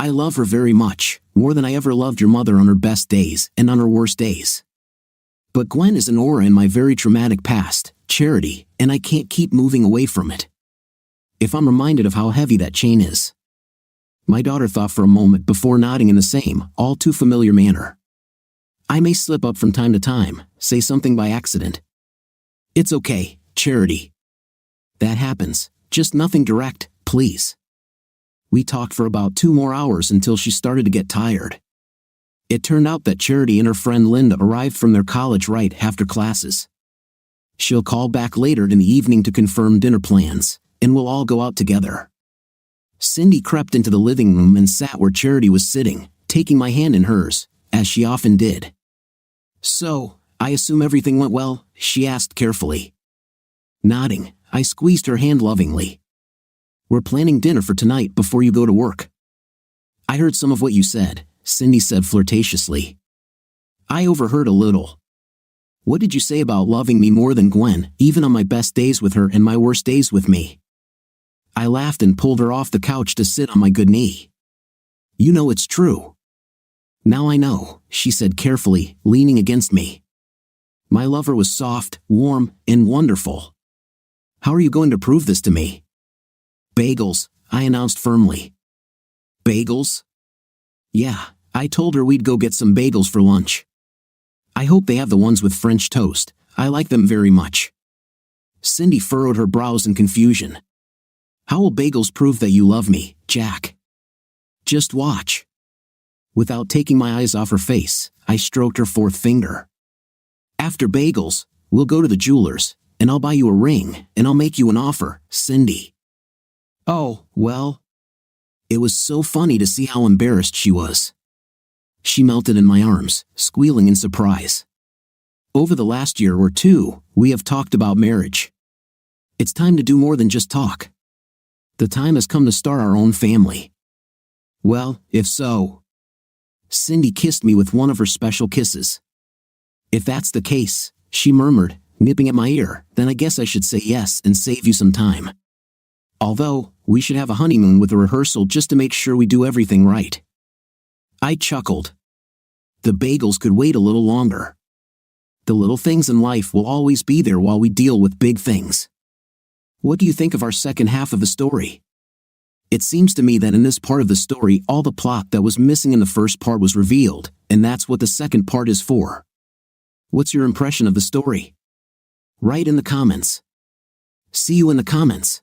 Speaker 2: I love her very much, more than I ever loved your mother on her best days and on her worst days. But Gwen is an aura in my very traumatic past, Charity, and I can't keep moving away from it. If I'm reminded of how heavy that chain is. My daughter thought for a moment before nodding in the same, all too familiar manner. I may slip up from time to time, say something by accident. It's okay, Charity. That happens, just nothing direct, please. We talked for about 2 more hours until she started to get tired. It turned out that Charity and her friend Linda arrived from their college right after classes. She'll call back later in the evening to confirm dinner plans, and we'll all go out together. Cindy crept into the living room and sat where Charity was sitting, taking my hand in hers, as she often did. So, I assume everything went well? She asked carefully. Nodding, I squeezed her hand lovingly. We're planning dinner for tonight before you go to work. I heard some of what you said, Cindy said flirtatiously. I overheard a little. What did you say about loving me more than Gwen, even on my best days with her and my worst days with me? I laughed and pulled her off the couch to sit on my good knee. You know it's true. Now I know, she said carefully, leaning against me. My lover was soft, warm, and wonderful. How are you going to prove this to me? Bagels, I announced firmly. Bagels? Yeah, I told her we'd go get some bagels for lunch. I hope they have the ones with French toast. I like them very much. Cindy furrowed her brows in confusion. How will bagels prove that you love me, Jack? Just watch. Without taking my eyes off her face, I stroked her 4th finger. After bagels, we'll go to the jeweler's, and I'll buy you a ring, and I'll make you an offer, Cindy. Oh, well. It was so funny to see how embarrassed she was. She melted in my arms, squealing in surprise. Over the last year or 2, we have talked about marriage. It's time to do more than just talk. The time has come to start our own family. Well, if so. Cindy kissed me with one of her special kisses. If that's the case, she murmured, nipping at my ear, then I guess I should say yes and save you some time. Although, we should have a honeymoon with a rehearsal just to make sure we do everything right. I chuckled. The bagels could wait a little longer. The little things in life will always be there while we deal with big things. What do you think of our second half of the story? It seems to me that in this part of the story all the plot that was missing in the first part was revealed, and that's what the second part is for. What's your impression of the story? Write in the comments. See you in the comments.